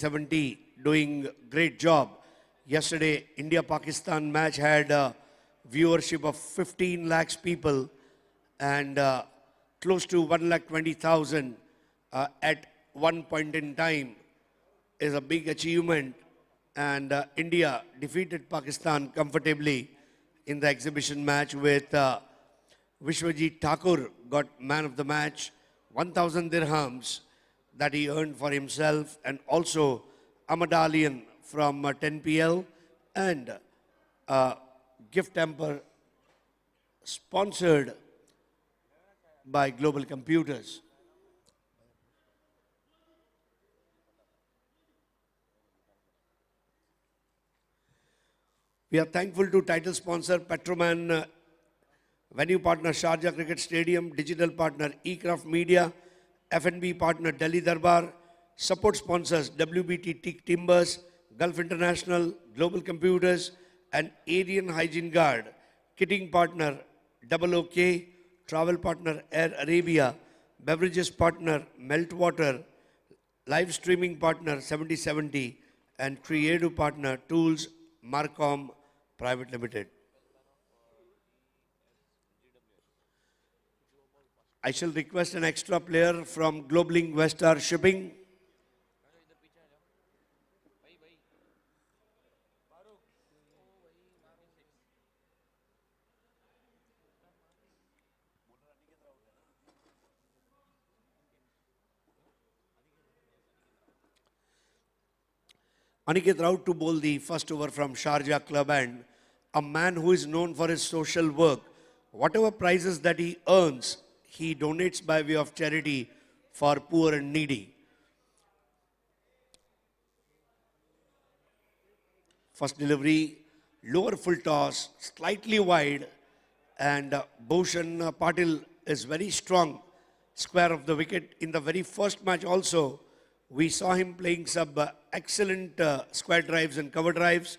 70 doing great job. Yesterday, India-Pakistan match had a viewership of 15 lakhs people and close to 1,20,000 at one point in time is a big achievement. And India defeated Pakistan comfortably in the exhibition match with Vishwajit Thakur got man of the match, 1,000 dirhams that he earned for himself, and also a medallion from 10PL and gift hamper sponsored by Global Computers. We are thankful to title sponsor Petroman, venue partner Sharjah Cricket Stadium, digital partner eCraft Media, F&B partner Delhi Darbar, support sponsors WBT Teak Timbers, Gulf International, Global Computers, and Aryan Hygiene Guard, kitting partner Double OK, travel partner Air Arabia, beverages partner Meltwater, live streaming partner 7070, and creative partner Tools Marcom Private Limited. I shall request an extra player from Globelink Westar Shipping. Aniket Raut to bowl the first over from Sharjah Club, and a man who is known for his social work. Whatever prizes that he earns, he donates by way of charity for poor and needy. First delivery, lower full toss, slightly wide, and Bhushan Patil is very strong, square of the wicket. In the very first match also, we saw him playing some excellent square drives and cover drives.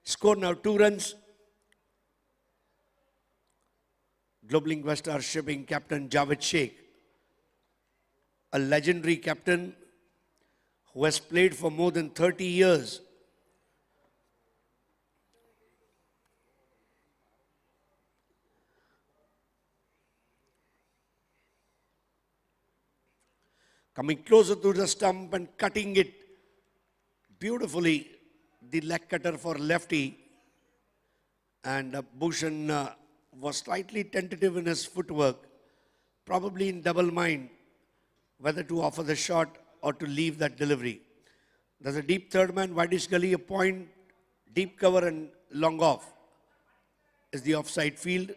Score now 2 runs. Globelink Westar Shipping captain Javed Sheikh, a legendary captain who has played for more than 30 years. Coming closer to the stump and cutting it beautifully, the leg cutter for lefty. And Bhushan was slightly tentative in his footwork, probably in double mind whether to offer the shot or to leave that delivery. There's a deep third man, wideish gully, a point, deep cover and long off is the offside field.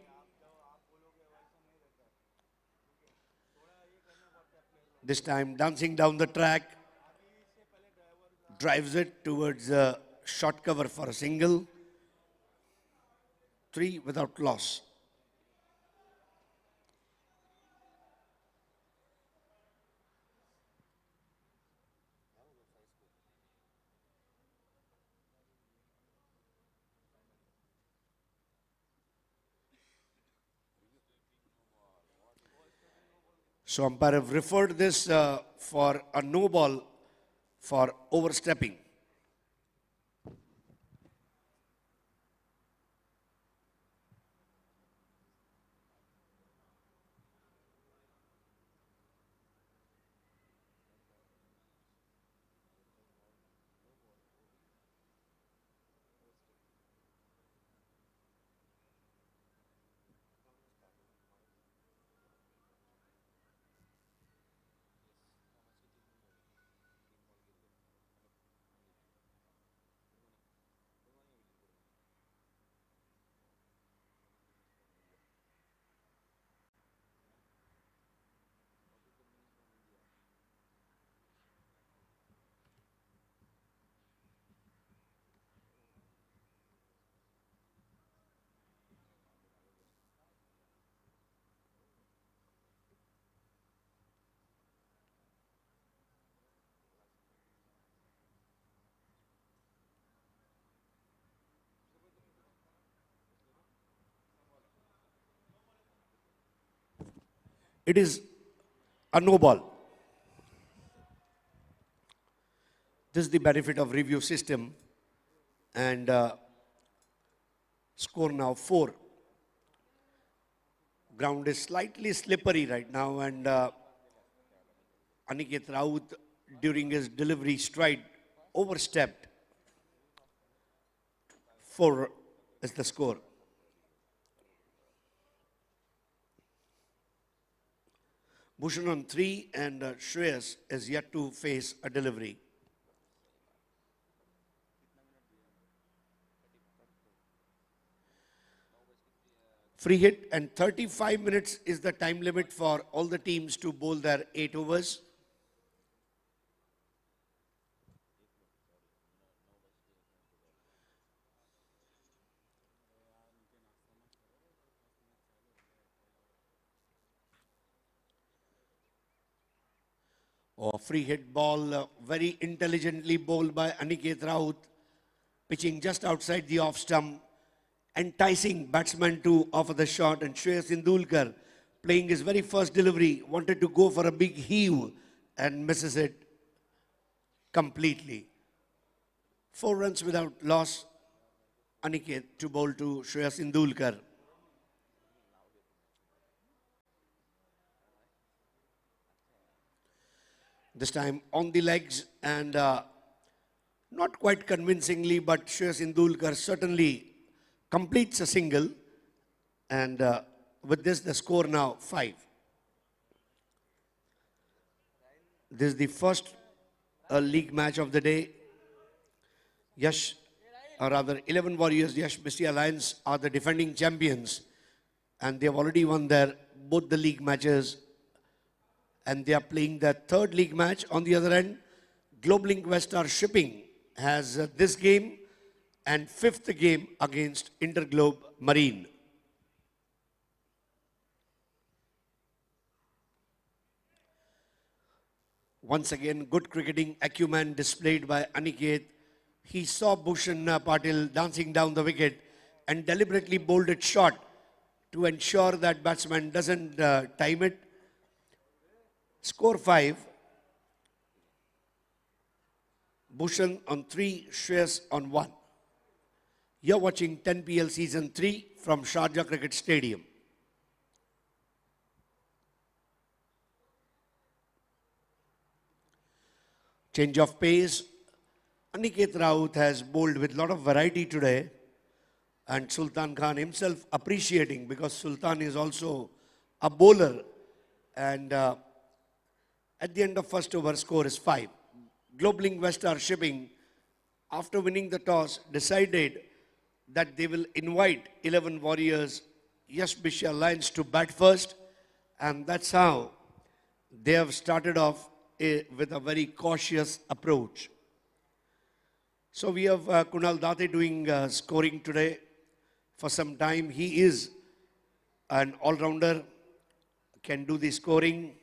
This time dancing down the track, drives it towards a short cover for a single. 3 without loss. So umpire have referred this for a no ball for overstepping. It is a no ball. This is the benefit of review system. And score now 4. Ground is slightly slippery right now, and Aniket Raut during his delivery stride overstepped. 4 is the score. Bhushan on 3, and Shreyas is yet to face a delivery. Free hit, and 35 minutes is the time limit for all the teams to bowl their 8 overs. Free hit ball, very intelligently bowled by Aniket Raut, pitching just outside the off stump, enticing batsman to offer the shot, and Shreyas Indulkar playing his very first delivery, wanted to go for a big heave and misses it completely. 4 runs without loss, Aniket to bowl to Shreyas Indulkar. This time on the legs, and not quite convincingly, but Shreyas Indulkar certainly completes a single, and with this the score now 5. This is the first league match of the day. Yash, or rather 11 Warriors, Yash Misty Alliance are the defending champions, and they have already won both the league matches, and they are playing their 3rd league match. On the other end, Globelink Westar Shipping has this game and 5th game against Interglobe Marine. Once again, good cricketing acumen displayed by Aniket. He saw Bhushan Patil dancing down the wicket and deliberately bowled it short to ensure that batsman doesn't time it. Score 5. Bhushan on 3, Shreyas on 1. You're watching 10PL Season 3 from Sharjah Cricket Stadium. Change of pace. Aniket Raut has bowled with a lot of variety today, and Sultan Khan himself appreciating, because Sultan is also a bowler, and at the end of first over, score is 5. Globelink Westar Shipping, after winning the toss, decided that they will invite 11 Warriors, Yash Misty Alliance to bat first, and that's how they have started off with a very cautious approach. So we have Kunal Date doing scoring today for some time. He is an all-rounder, can do the scoring.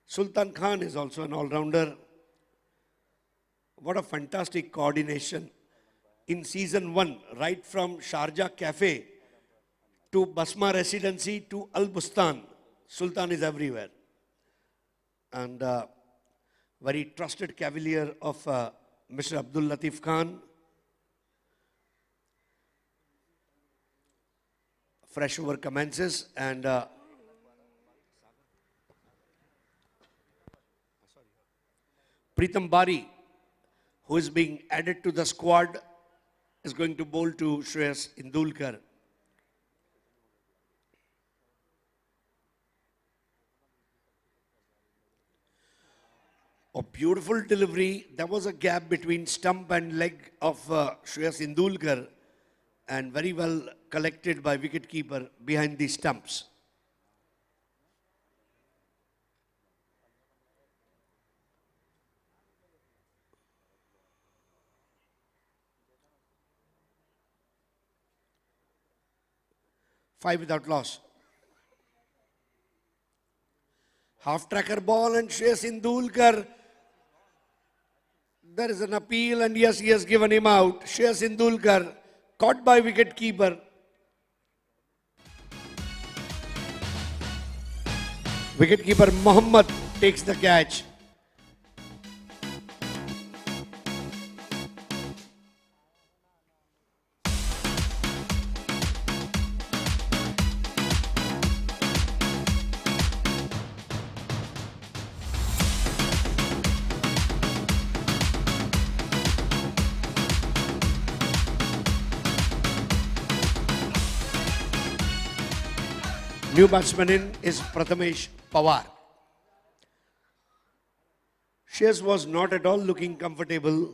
Sultan Khan is also an all-rounder. What a fantastic coordination. In season 1, right from Sharjah Cafe to Basma Residency to Al Bustan, Sultan is everywhere. And very trusted cavalier of Mr. Abdul Latif Khan. Fresh over commences, and Pritam Bari, who is being added to the squad, is going to bowl to Shreyas Indulkar. A beautiful delivery. There was a gap between stump and leg of Shreyas Indulkar, and very well collected by wicketkeeper behind the stumps. Five without loss. Half tracker ball, and Shreyas Indulkar. There is an appeal, and yes, he has given him out. Shreyas Indulkar caught by wicketkeeper. Wicketkeeper Mohammad takes the catch. New batsman in is Prathamesh Pawar. Shears was not at all looking comfortable.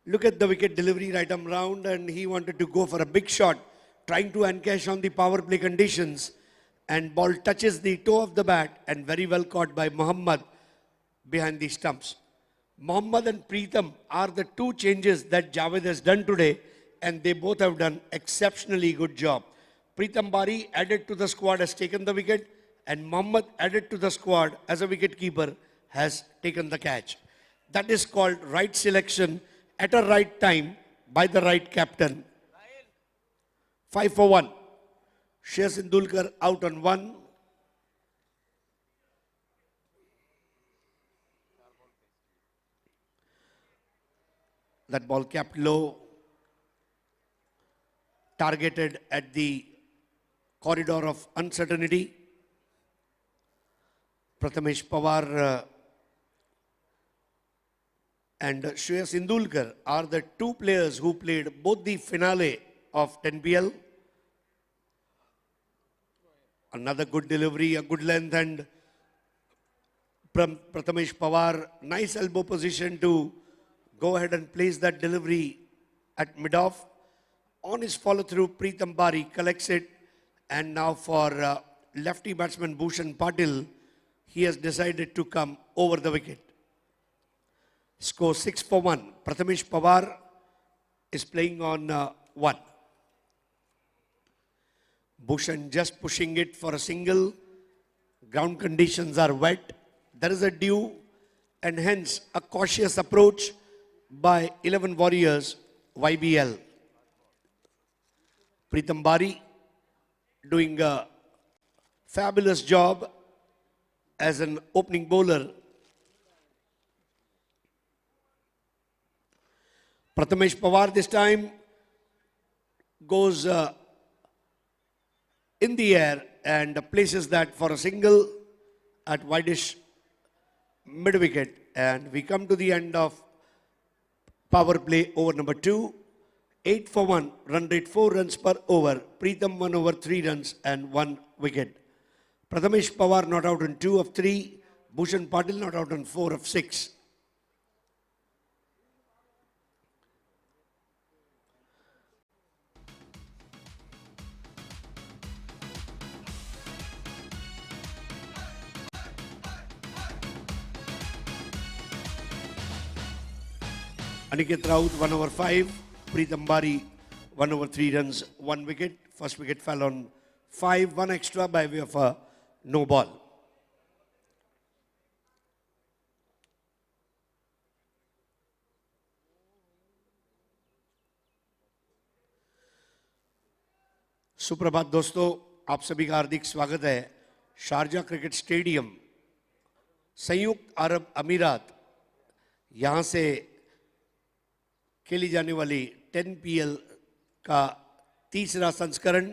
Look at the wicket delivery right arm round, and he wanted to go for a big shot, trying to encash on the power play conditions, and ball touches the toe of the bat and very well caught by Mohammad behind the stumps. Mohammad and Preetham are the two changes that Javed has done today, and they both have done exceptionally good job. Preetham Bari added to the squad has taken the wicket, and Mohammad added to the squad as a wicket keeper has taken the catch. That is called right selection at a right time by the right captain. 5 for 1. Shears Indulkar out on 1. That ball capped low, targeted at the corridor of uncertainty. Prathamesh Pawar and Shreyas Indulkar are the two players who played both the finale of 10PL. Another good delivery, a good length, and from Prathamesh Pawar, nice elbow position to go ahead and place that delivery at mid-off. On his follow-through, Preetham Bari collects it, and now for lefty batsman Bhushan Patil, he has decided to come over the wicket. Score 6 for 1. Prathamesh Pawar is playing on 1. Bhushan just pushing it for a single. Ground conditions are wet. There is a dew, and hence a cautious approach by 11 Warriors YBL. Preetham Bari doing a fabulous job as an opening bowler. Prathamesh Pawar this time goes in the air and places that for a single at wideish mid-wicket. And we come to the end of power play over number 2. 8 for 1, run rate 4 runs per over. Preetham 1 over 3 runs and 1 wicket. Prathamesh Pawar not out on 2 of 3. Bhushan Patil not out on 4 of 6. Aniket Raut 1 over 5. Preetham Bari 1 over 3 runs, 1 wicket. First wicket fell on 5, 1 extra by way of a no ball. सुप्रभात दोस्तों, आप सभी का हार्दिक स्वागत है Sharjah cricket stadium, संयुक्त अरब अमीरात। यहां से खेली जाने वाली 10PL का तीसरा संस्करण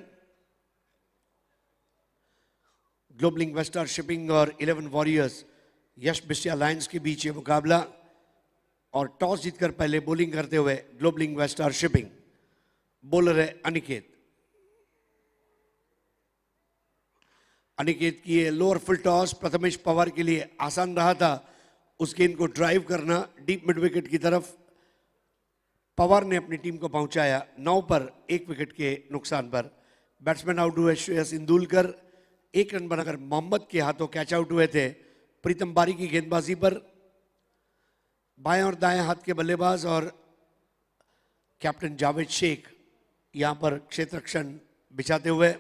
ग्लोबल इन्वेस्टर शिपिंग और 11 वॉरियर्स यश बिस्टिया लायंस के बीच ये मुकाबला, और टॉस जीतकर पहले बॉलिंग करते हुए ग्लोबल इन्वेस्टर शिपिंग। बॉलर है अनिकेत। अनिकेत की ये lower full toss Prathamesh Pawar के लिए आसान रहा था, उस गेंद को ड्राइव करना डीप मिड विकेट की तरफ। पवार ने अपनी टीम को पहुंचाया 9 पर 1 विकेट के नुकसान पर। बैट्समैन आउट हुए श्रेयस इंदुलकर, 1 रन बनाकर मोहम्मद के हाथों कैच आउट हुए थे। प्रीतम बारी की गेंदबाजी पर बाएं और दाएं हाथ के बल्लेबाज और कैप्टन जावेद शेख यहां पर क्षेत्ररक्षण बिछाते हुए।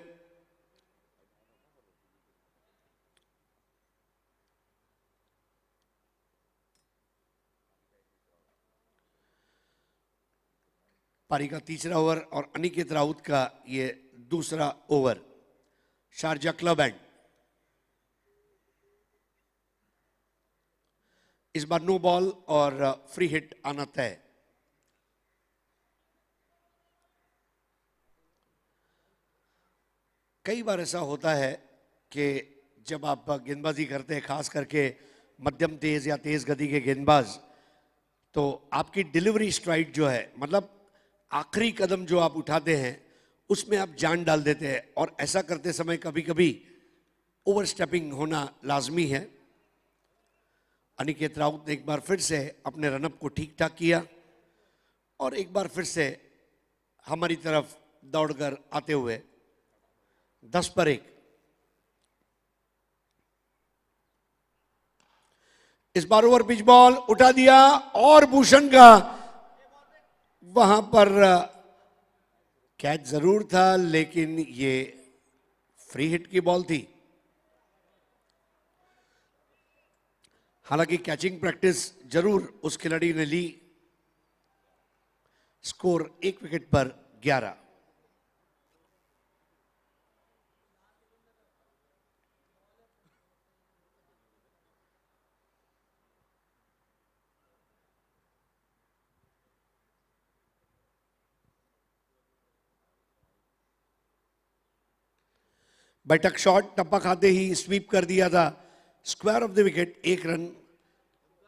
पारी का तीसरा ओवर और अनिकेत राउत का ये दूसरा ओवर। शारजा क्लब एंड इस बार नो बॉल और फ्री हिट आना तय। कई बार ऐसा होता है कि जब आप गेंदबाजी करते हैं, खास करके मध्यम तेज या तेज गति के गेंदबाज, तो आपकी डिलीवरी स्ट्राइड जो है, मतलब आखिरी कदम जो आप उठाते हैं उसमें आप जान डाल देते हैं, और ऐसा करते समय कभी कभी ओवरस्टेपिंग होना लाजमी है। अनिकेत राउत ने एक बार फिर से अपने रनअप को ठीक ठाक किया और एक बार फिर से हमारी तरफ दौड़कर आते हुए 10 पर 1। इस बार ओवर पिच बॉल उठा दिया और भूषण का वहां पर कैच जरूर था, लेकिन ये फ्री हिट की बॉल थी। हालांकि कैचिंग प्रैक्टिस जरूर उस खिलाड़ी ने ली। स्कोर 1 विकेट पर 11। बैठक शॉट टप्पा खाते ही स्वीप कर दिया था। Square of the wicket, 1 run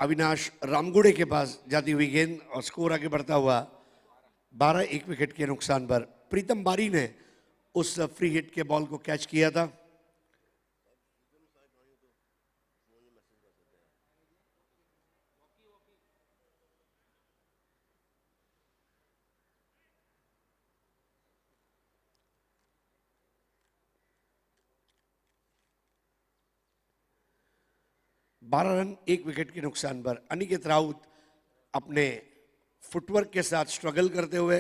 Avinash Ramgude के पास जाती हुई गेंद और स्कोर आगे बढ़ता हुआ 12-1 विकेट के नुकसान पर। प्रीतम बारी ने उस फ्री हिट के बॉल को कैच किया था। बारह रन 1 विकेट के नुकसान पर। अनिकेत राउत अपने फुटवर्क के साथ स्ट्रगल करते हुए।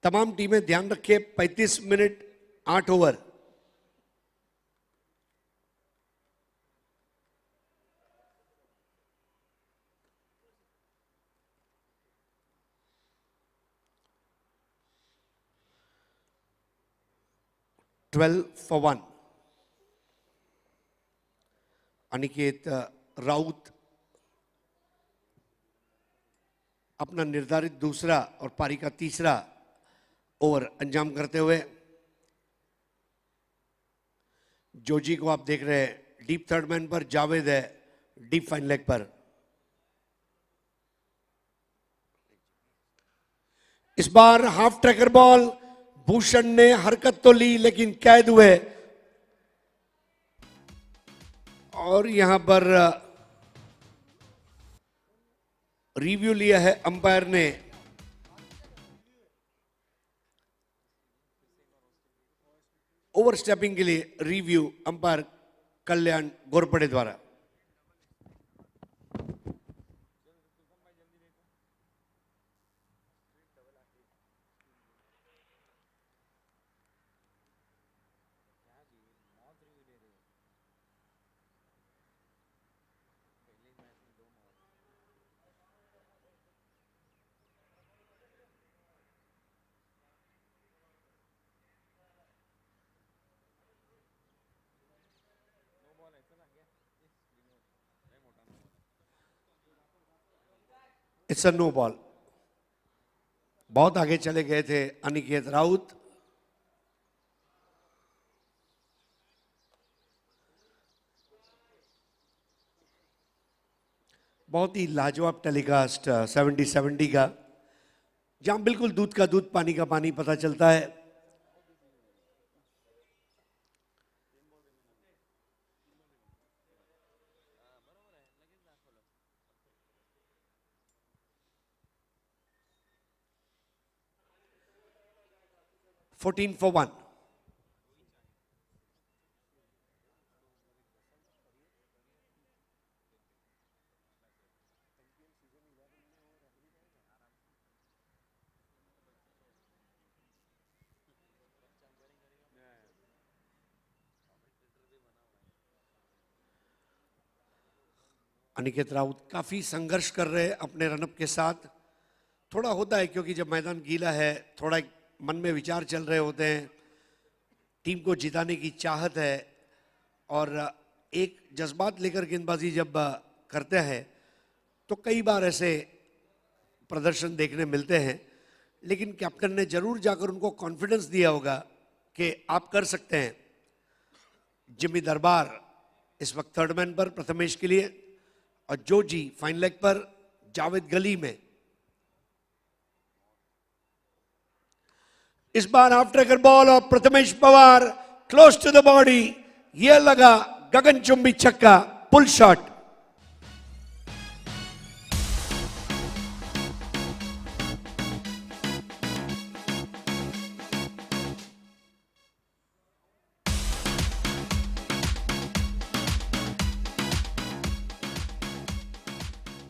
तमाम टीमें ध्यान रखें, 35 minute 8 over. Twelve for 1। Aniket Raut अपना निर्धारित दूसरा और पारी का तीसरा ओवर अंजाम करते हुए। जोजी को आप देख रहे हैं डीप थर्ड मैन पर, जावेद है डीप फाइन लेग पर। इस बार हाफ ट्रैकर बॉल, भूषण ने हरकत तो ली लेकिन कैद हुए और यहां पर रिव्यू लिया है अंपायर ने। ओवरस्टेपिंग के लिए रिव्यू अंपायर कल्याण गोरपड़े द्वारा। It's a no ball. बहुत आगे चले गए थे अनिकेत राउत। बहुत ही लाजवाब टेलीकास्ट 70-70 का, जहां बिल्कुल दूध का दूध पानी का पानी पता चलता है। Fourteen for 1। अनिकेत राउत काफी संघर्ष कर रहे हैं अपने रनअप के साथ। थोड़ा होता है क्योंकि जब मैदान गीला है, थोड़ा मन में विचार चल रहे होते हैं, टीम को जिताने की चाहत है और एक जज्बात लेकर गेंदबाजी जब करते हैं तो कई बार ऐसे प्रदर्शन देखने मिलते हैं। लेकिन कैप्टन ने जरूर जाकर उनको कॉन्फिडेंस दिया होगा कि आप कर सकते हैं। जिमी दरबार इस वक्त थर्ड मैन पर प्रथमेश के लिए और जोजी फाइन लेग पर जावेद गली में। इस बार हाफ ट्रैकर बॉल और Prathamesh Pawar close to the body, ये लगा गगनचुंबी छक्का, पुल शॉट।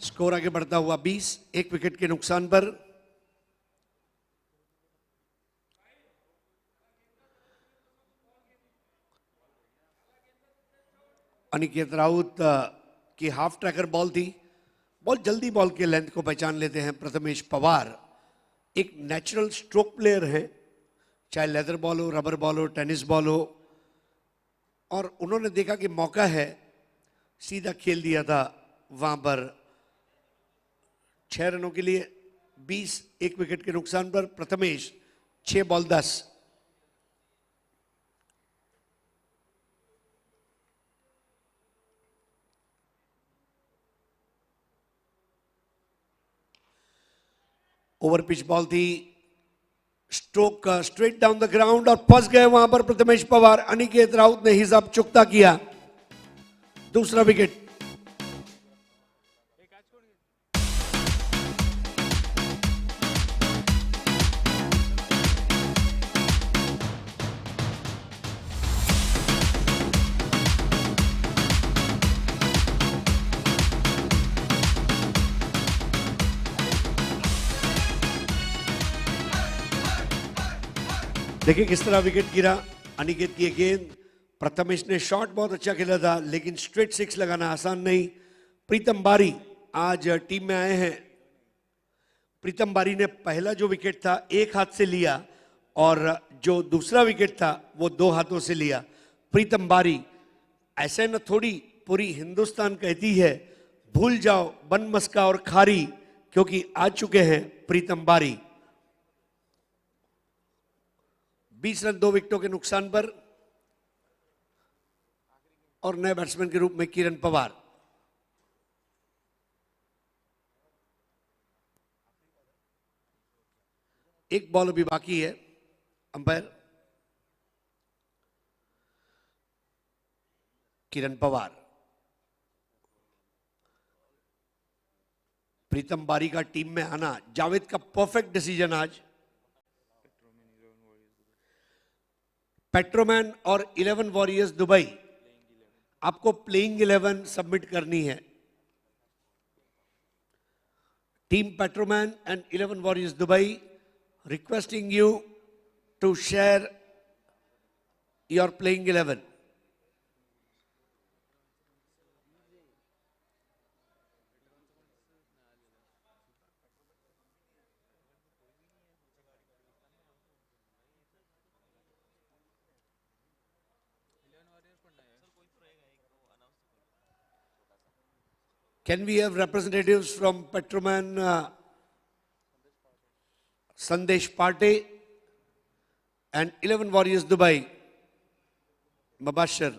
स्कोर आगे बढ़ता हुआ 20, एक विकेट के नुकसान पर। अनिकेत राउत की हाफ ट्रैकर बॉल थी, बहुत जल्दी बॉल के लेंथ को पहचान लेते हैं प्रथमेश पवार। एक नेचुरल स्ट्रोक प्लेयर है, चाहे लेदर बॉल हो, रबर बॉल हो, टेनिस बॉल हो, और उन्होंने देखा कि मौका है, सीधा खेल दिया था वहां पर 6 रनों के लिए। 20, एक विकेट के नुकसान पर। Prathamesh 6 ball 10। Over pitch ball थी, stroke straight down the ground, और फंस गए वहां पर प्रथमेश पवार। अनिकेत राउत ने हिसाब चुकता किया, दूसरा विकेट। देखिए किस तरह विकेट गिरा। अनिकेत की गेंद, प्रथमेश ने शॉट बहुत अच्छा खेला था, लेकिन स्ट्रेट 6 लगाना आसान नहीं। प्रीतम बारी आज टीम में आए हैं। प्रीतम बारी ने पहला जो विकेट था एक हाथ से लिया, और जो दूसरा विकेट था वो 2 हाथों से लिया। प्रीतम बारी, ऐसे न थोड़ी पूरी हिंदुस्तान कहती है भूल जाओ बन मस्का और खारी, क्योंकि आ चुके हैं प्रीतम बारी। 20 रन 2 विकेटों के नुकसान पर, और नए बैट्समैन के रूप में किरण पवार। एक बॉल अभी बाकी है। अंपायर किरण पवार। प्रीतम बारी का टीम में आना जावेद का परफेक्ट डिसीजन आज। पेट्रोमैन और 11 वॉरियर्स दुबई, आपको प्लेइंग 11 सबमिट करनी है। Team Petroman and 11 Warriors Dubai requesting you to share your playing 11. Can we have representatives from Petroman, Sandesh Pate and 11 Warriors Dubai? Mabashir.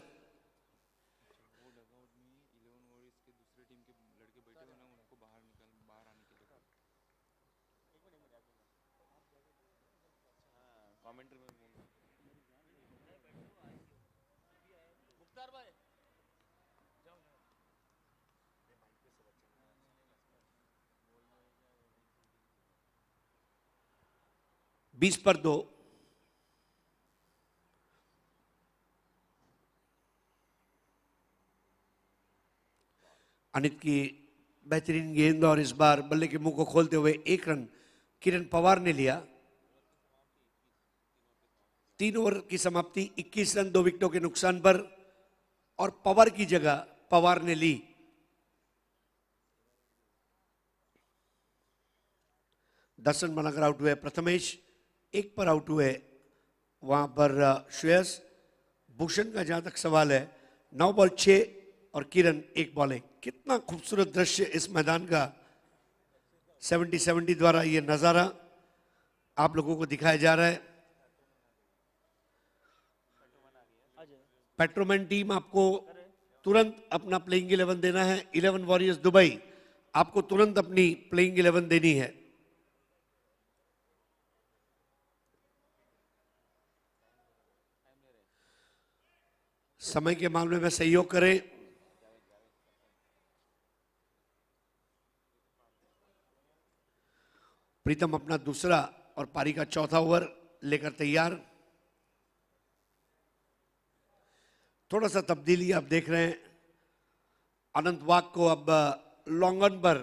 बीस पर 2। अनित की बेहतरीन गेंद, और इस बार बल्ले के मुंह को खोलते हुए 1 रन किरण पवार ने लिया। 3 ओवर की समाप्ति, 21 रन 2 विकेटों के नुकसान पर, और पवार की जगह पवार ने ली। दस रन बनाकर आउट हुए प्रथमेश, 1 पर आउट हुए वहां पर श्रेयस। भूषण का जहां तक सवाल है, 9 बॉल 6 और किरण 1 बॉल 1। कितना खूबसूरत दृश्य इस मैदान का 70-70 द्वारा ये नजारा आप लोगों को दिखाया जा रहा है। पेट्रोमैन टीम आपको तुरंत अपना प्लेइंग 11 देना है। 11 वॉरियर्स दुबई आपको तुरंत अपनी प्लेइंग 11 देनी है। समय के मामले में सहयोग करें। प्रीतम अपना दूसरा और पारी का चौथा ओवर लेकर तैयार। थोड़ा सा तब्दीली आप देख रहे हैं, अनंत वाग को अब लॉन्ग ऑन पर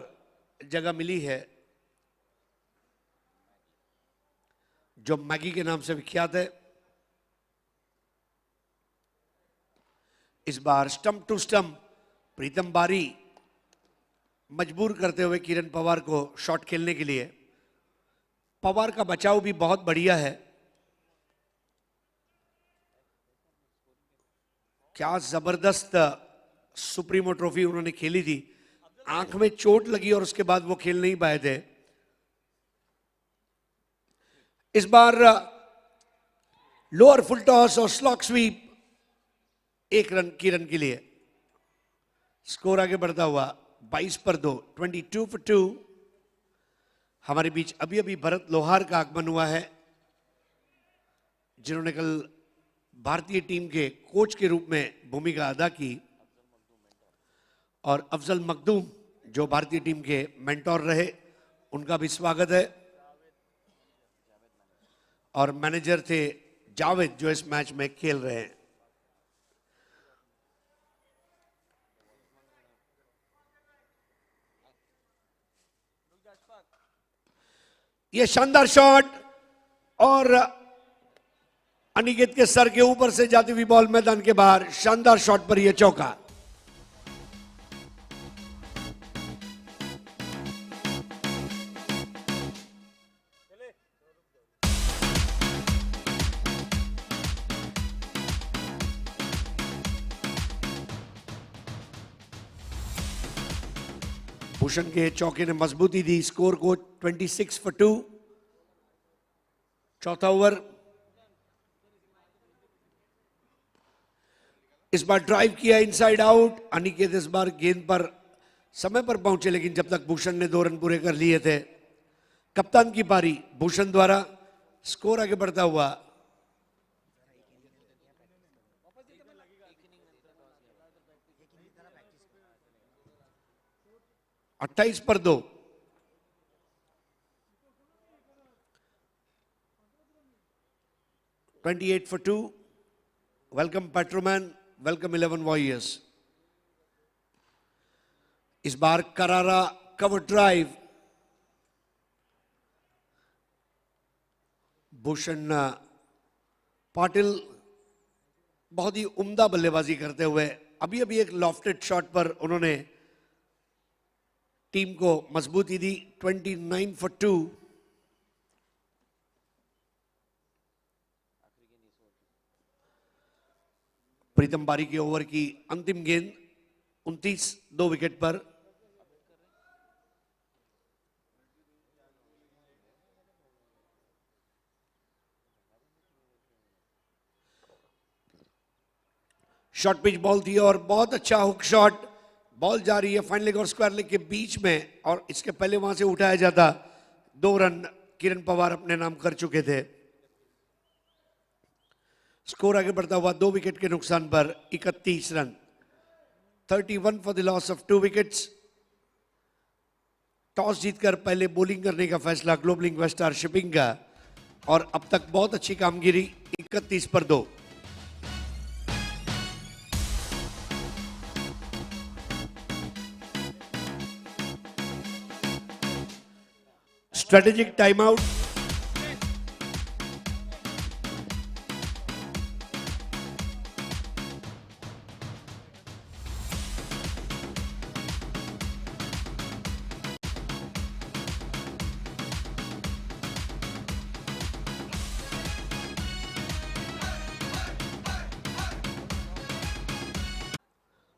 जगह मिली है, जो मैगी के नाम से विख्यात है। इस बार स्टंप टू स्टंप प्रीतम बारी मजबूर करते हुए किरण पवार को शॉट खेलने के लिए। पवार का बचाव भी बहुत बढ़िया है। क्या जबरदस्त सुप्रीमो ट्रॉफी उन्होंने खेली थी। आंख में चोट लगी और उसके बाद वो खेल नहीं पाए थे। इस बार लोअर फुल टॉस और स्लॉक स्वीप, 1 रन किरण के लिए। स्कोर आगे बढ़ता हुआ 22 पर 2, 22 for 2। हमारे बीच अभी अभी भरत लोहार का आगमन हुआ है, जिन्होंने कल भारतीय टीम के कोच के रूप में भूमिका अदा की, और अफजल मखदूम जो भारतीय टीम के मेंटोर रहे, उनका भी स्वागत है। और मैनेजर थे जावेद, जो इस मैच में खेल रहे हैं। ये शानदार शॉट और अनिकेत के सर के ऊपर से जाती हुई बॉल मैदान के बाहर। शानदार शॉट पर यह चौका। भूषण के चौके ने मजबूती दी स्कोर को। 26 for 2, चौथा ओवर। इस बार ड्राइव किया इनसाइड आउट। अनिकेत इस बार गेंद पर समय पर पहुंचे, लेकिन जब तक भूषण ने 2 रन पूरे कर लिए थे। कप्तान की पारी भूषण द्वारा। स्कोर आगे बढ़ता हुआ 28 पर 2। $28 for 2। Welcome Petroman, welcome 11 Warriors. इस बार करारा कवर ड्राइव। भूषण पाटिल बहुत ही उम्दा बल्लेबाजी करते हुए अभी अभी एक लॉफ्टेड शॉट पर उन्होंने टीम को मजबूती दी। 29 for 2। प्रीतम बारी के ओवर की अंतिम गेंद 29, 2 विकेट पर। शॉर्ट पिच बॉल थी और बहुत अच्छा हुक शॉट। बॉल जा रही है फाइन लेग और स्क्वायर लेग के बीच में, और इसके पहले वहां से उठाया जाता 2 रन किरण पवार अपने नाम कर चुके थे। स्कोर आगे बढ़ता हुआ 2 विकेट के नुकसान पर 31 run. 31 for the loss of 2 wickets. Toss जीतकर पहले बॉलिंग करने का फैसला ग्लोबल इन्वेस्टर शिपिंग का, और अब तक बहुत अच्छी कामगिरी। 31 पर 2। Strategic time out.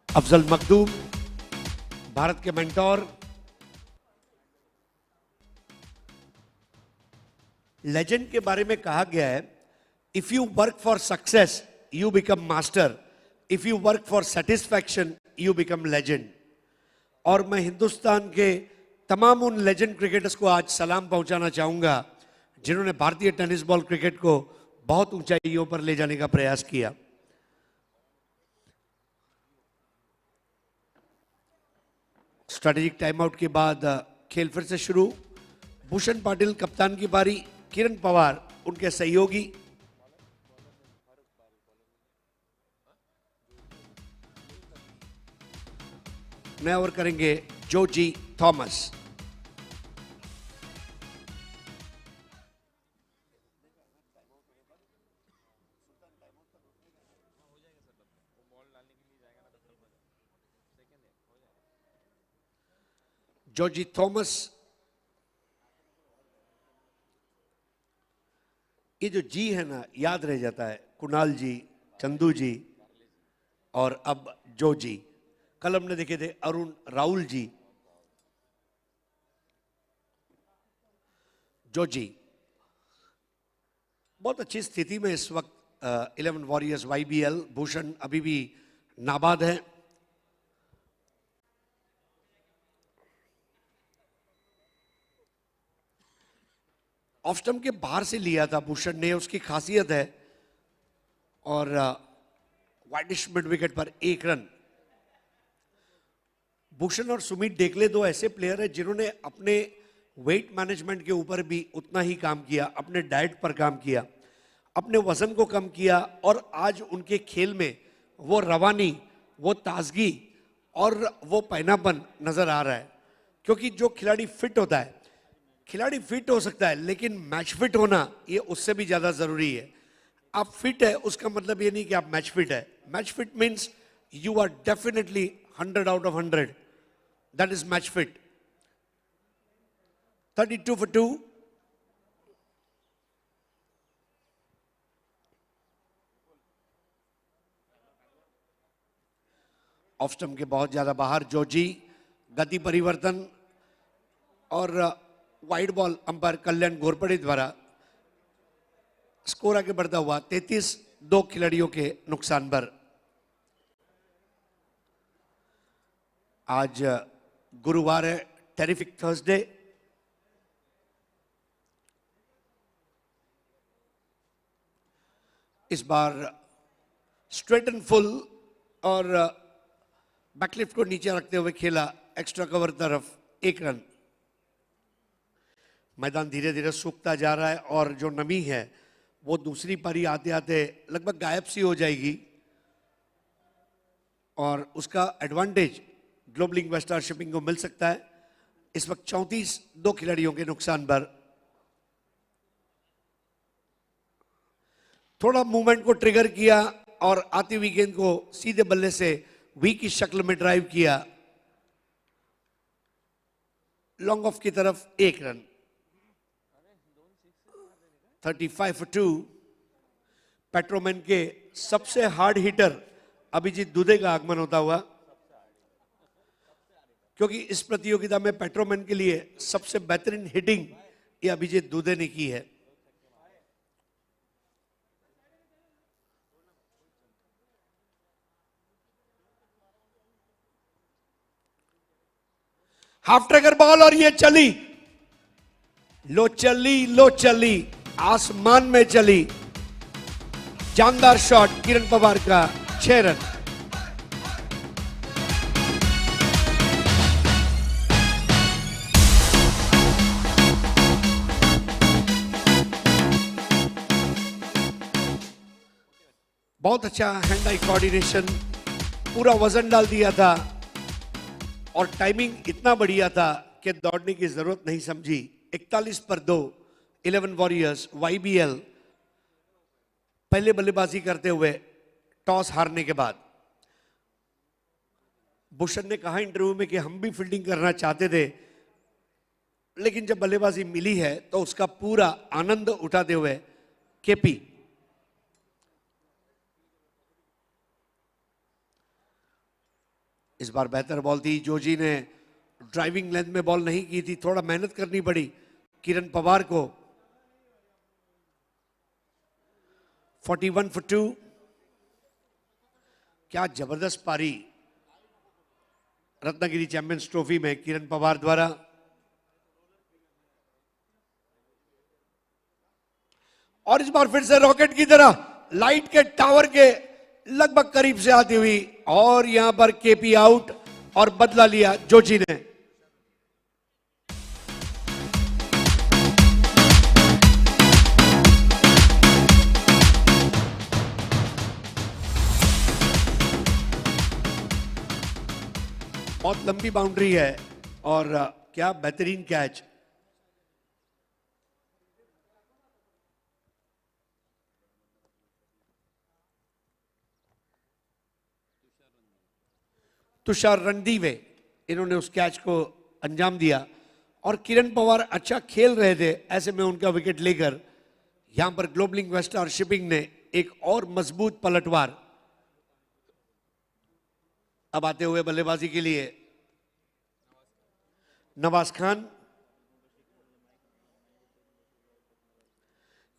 Afzal Makhdoom, Bharat के मेंटोर। लेजेंड के बारे में कहा गया है, if you work for success you become master, if you work for satisfaction you become legend. और मैं हिंदुस्तान के तमाम उन लेजेंड क्रिकेटर्स को आज सलाम पहुंचाना चाहूंगा जिन्होंने भारतीय टेनिस बॉल क्रिकेट को बहुत ऊंचाइयों पर ले जाने का प्रयास किया। स्ट्रैटेजिक टाइम आउट के बाद खेल फिर से शुरू। भूषण पाटिल कप्तान की पारी, किरण पवार उनके सहयोगी। नया ओवर करेंगे जोजी थॉमस। जॉर्जी थॉमस, ये जो जी है ना याद रह जाता है। कुणाल जी, चंदू जी और अब जो जी। कल हमने देखे थे अरुण राहुल जी। जो जी बहुत अच्छी स्थिति में इस वक्त 11 वॉरियर्स YBL। भूषण अभी भी नाबाद है। ऑफ स्टंप के बाहर से लिया था भूषण ने, उसकी खासियत है। और वाइडिश मिड विकेट पर 1 रन। भूषण और सुमित डेकले दो ऐसे प्लेयर हैं जिन्होंने अपने वेट मैनेजमेंट के ऊपर भी उतना ही काम किया, अपने डाइट पर काम किया, अपने वजन को कम किया। और आज उनके खेल में वो रवानी, वो ताजगी और वो पैनापन नजर आ रहा है। क्योंकि जो खिलाड़ी फिट होता है, खिलाड़ी फिट हो सकता है लेकिन मैच फिट होना ये उससे भी ज्यादा जरूरी है। आप फिट है उसका मतलब ये नहीं कि आप मैच फिट है। Match fit means you are definitely 100 out of 100। That is match fit. 32 for 2। Off stump के बहुत ज्यादा बाहर जोजी, गति परिवर्तन और wide ball umpire Kalyan Ghorpade द्वारा स्कोर आगे बढ़ता हुआ 33, 2 खिलाड़ियों के नुकसान पर। आज गुरुवार है, टेरिफिक थर्सडे। इस बार स्ट्रेट एंड फुल और बैकलिफ्ट को नीचे रखते हुए खेला। एक्स्ट्रा कवर तरफ 1 रन। मैदान धीरे धीरे सूखता जा रहा है और जो नमी है वो दूसरी पारी आते आते लगभग गायब सी हो जाएगी। और उसका एडवांटेज ग्लोबलिंग वेस्टार शिपिंग को मिल सकता है। इस वक्त 34, 2 खिलाड़ियों के नुकसान पर। थोड़ा मूवमेंट को ट्रिगर किया और आती हुई गेंद को सीधे बल्ले से वी की शक्ल में ड्राइव किया। लॉन्ग ऑफ की तरफ 1 रन। 35 for 2। पेट्रोमैन के सबसे हार्ड हिटर अभिजीत दुबे का आगमन होता हुआ, क्योंकि इस प्रतियोगिता में पेट्रोमैन के लिए सबसे बेहतरीन हिटिंग ये अभिजीत दुबे ने की है। हाफ ट्रैकर बॉल और ये चली, लो चली, आसमान में चली। जानदार शॉट किरण पवार का, 6 रन। बहुत अच्छा हैंड आई कोऑर्डिनेशन, पूरा वजन डाल दिया था और टाइमिंग इतना बढ़िया था कि दौड़ने की जरूरत नहीं समझी। 41 पर 2, 11 वॉरियर्स YBL पहले बल्लेबाजी करते हुए टॉस हारने के बाद। भूषण ने कहा इंटरव्यू में कि हम भी फील्डिंग करना चाहते थे, लेकिन जब बल्लेबाजी मिली है तो उसका पूरा आनंद उठाते हुए केपी। इस बार बेहतर बॉल थी। जोजी ने ड्राइविंग लेंथ में बॉल नहीं की थी, थोड़ा मेहनत करनी पड़ी किरण पवार को। 41 for 2। क्या जबरदस्त पारी रत्नागिरी चैंपियंस ट्रॉफी में किरण पवार द्वारा। और इस बार फिर से रॉकेट की तरह लाइट के टावर के लगभग करीब से आती हुई और यहां पर केपी आउट और बदला लिया जोजी ने। बहुत लंबी बाउंड्री है और क्या बेहतरीन कैच। तुषार रणदीवे इन्होंने उस कैच को अंजाम दिया और किरण पवार अच्छा खेल रहे थे, ऐसे में उनका विकेट लेकर यहां पर ग्लोबल इन्वेस्टर शिपिंग ने एक और मजबूत पलटवार। अब आते हुए बल्लेबाजी के लिए नवाज खान।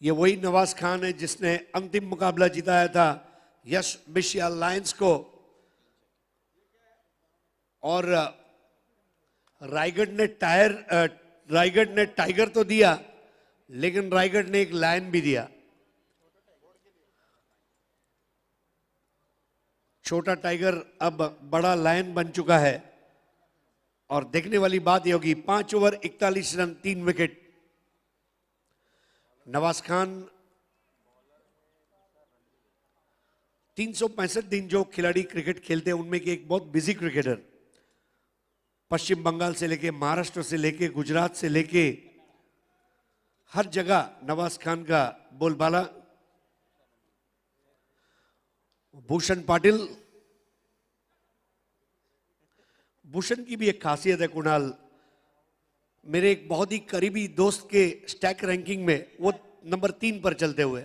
ये वही नवाज खान है जिसने अंतिम मुकाबला जिताया था यश बिशिया लायंस को, और रायगढ़ ने टाइगर तो दिया, लेकिन रायगढ़ ने एक लायन भी दिया। छोटा टाइगर अब बड़ा लायन बन चुका है और देखने वाली बात यह होगी 5 over 41 run 3 wicket. Nawaz Khan 365 दिन जो खिलाड़ी क्रिकेट खेलते हैं उनमें के एक बहुत बिजी क्रिकेटर। पश्चिम बंगाल से लेके, महाराष्ट्र से लेके, गुजरात से लेके हर जगह नवाज खान का बोलबाला। भूषण पाटिल, भूषण की भी एक खासियत है कुणाल, मेरे एक बहुत ही करीबी दोस्त के स्टैक रैंकिंग में वो नंबर 3 पर चलते हुए।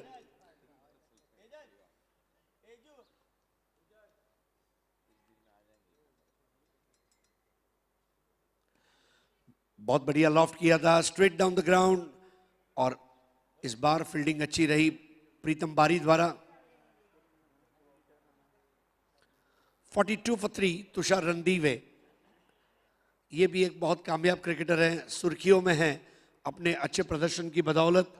बहुत बढ़िया लॉफ्ट किया था, स्ट्रेट डाउन द ग्राउंड, और इस बार फील्डिंग अच्छी रही प्रीतम बारी द्वारा। 42 for 3 तुषार रणदीवे, ये भी एक बहुत कामयाब क्रिकेटर हैं, सुर्खियों में हैं अपने अच्छे प्रदर्शन की बदौलत।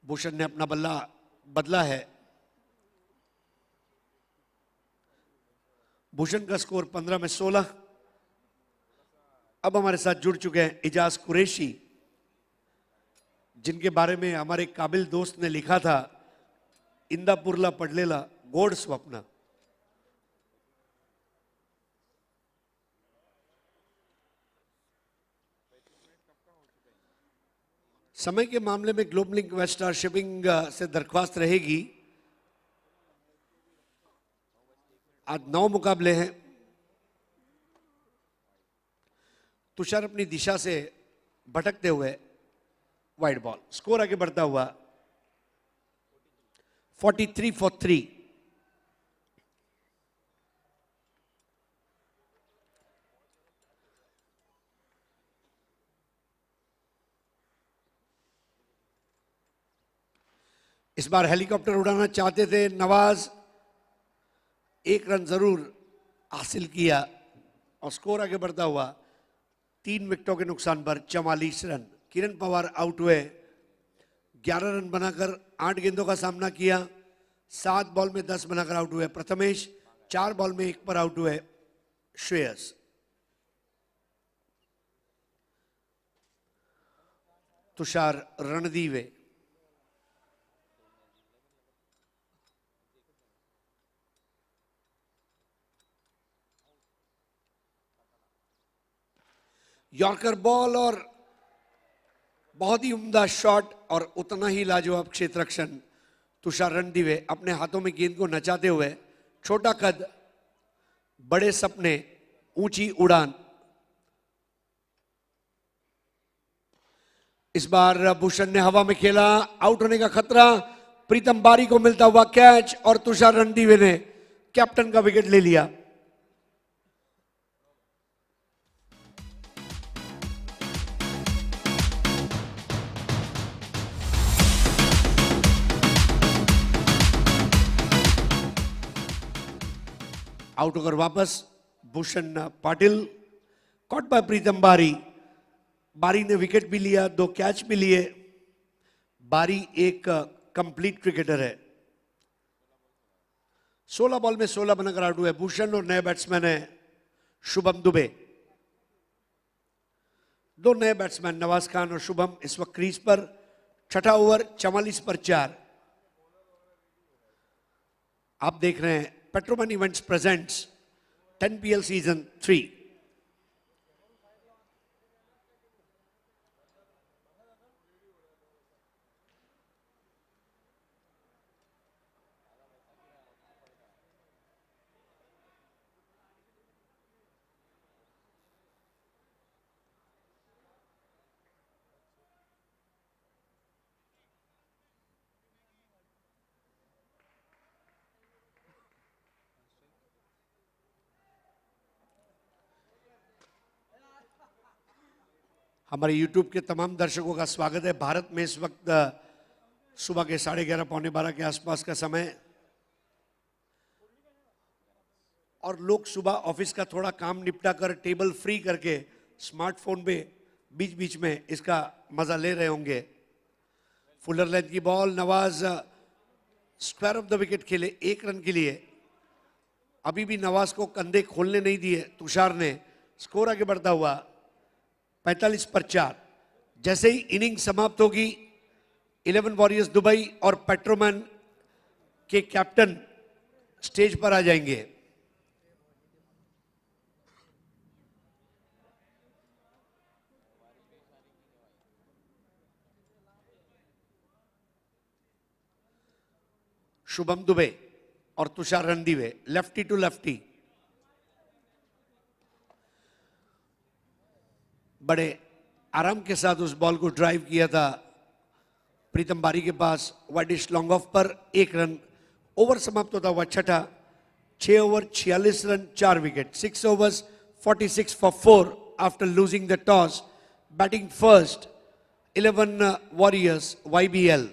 भूषण ने अपना बल्ला बदला है। भूषण का स्कोर 15 में 16। अब हमारे साथ जुड़ चुके हैं इजाज कुरैशी, जिनके बारे में हमारे काबिल दोस्त ने लिखा था, इंदापुरला पडलेला गोड स्वप्न। समय के मामले में ग्लोबल इन्वेस्टर शिपिंग से दरख्वास्त रहेगी। आज 9 मुकाबले हैं। तुषार अपनी दिशा से भटकते हुए वाइड बॉल, स्कोर आगे बढ़ता हुआ 43 for 3। इस बार हेलीकॉप्टर उड़ाना चाहते थे नवाज, 1 रन जरूर हासिल किया और स्कोर आगे बढ़ता हुआ 3 विकेटों के नुकसान पर 44 रन। किरण पवार आउट हुए, 11 रन बनाकर 8 गेंदों का सामना किया। 7 बॉल में 10 बनाकर आउट हुए प्रथमेश, 4 बॉल में 1 पर आउट हुए श्रेयस। तुषार रणदीवे, यॉर्कर बॉल और बहुत ही उम्दा शॉट और उतना ही लाजवाब क्षेत्ररक्षण। तुषार रणदीवे अपने हाथों में गेंद को नचाते हुए, छोटा कद, बड़े सपने, ऊंची उड़ान। इस बार भूषण ने हवा में खेला, आउट होने का खतरा, प्रीतम बारी को मिलता हुआ कैच और तुषार रणदीवे ने कैप्टन का विकेट ले लिया। आउट होकर वापस भूषण पाटिल, कॉट बाय प्रीतम बारी। बारी ने विकेट भी लिया, 2 कैच भी लिए। बारी एक कंप्लीट क्रिकेटर है। 16 बॉल में 16 बनाकर आउट हुए भूषण और नए बैट्समैन है शुभम दुबे। दो नए बैट्समैन नवाज खान और शुभम इस वक्त क्रीज पर। छठा ओवर 44 पर 4। आप देख रहे हैं पेट्रोमैन इवेंट्स प्रेजेंट्स 10PL सीजन 3। हमारे YouTube के तमाम दर्शकों का स्वागत है। भारत में इस वक्त सुबह के 11:30 पौने 12 के आसपास का समय और लोग सुबह ऑफिस का थोड़ा काम निपटा कर टेबल फ्री करके स्मार्टफोन पे बीच बीच में इसका मजा ले रहे होंगे। फुलर लेंथ की ball, Nawaz square of the wicket खेले 1 रन के लिए। अभी भी नवाज को कंधे खोलने नहीं दिए तुषार ने। स्कोर आगे बढ़ता हुआ 45 पर 4। जैसे ही इनिंग समाप्त होगी 11 वॉरियर्स दुबई और पेट्रोमैन के कैप्टन स्टेज पर आ जाएंगे। शुभम दुबे और Tushar Randive lefty to lefty. बड़े आराम के साथ उस बॉल को ड्राइव किया था प्रीतम बारी के पास वाइडिश लॉन्ग ऑफ पर 1 रन। ओवर समाप्त होता हुआ छठा। 6 over 46 run 4 wicket. 6 overs 46 for 4 after losing the toss. Batting first 11 Warriors YBL.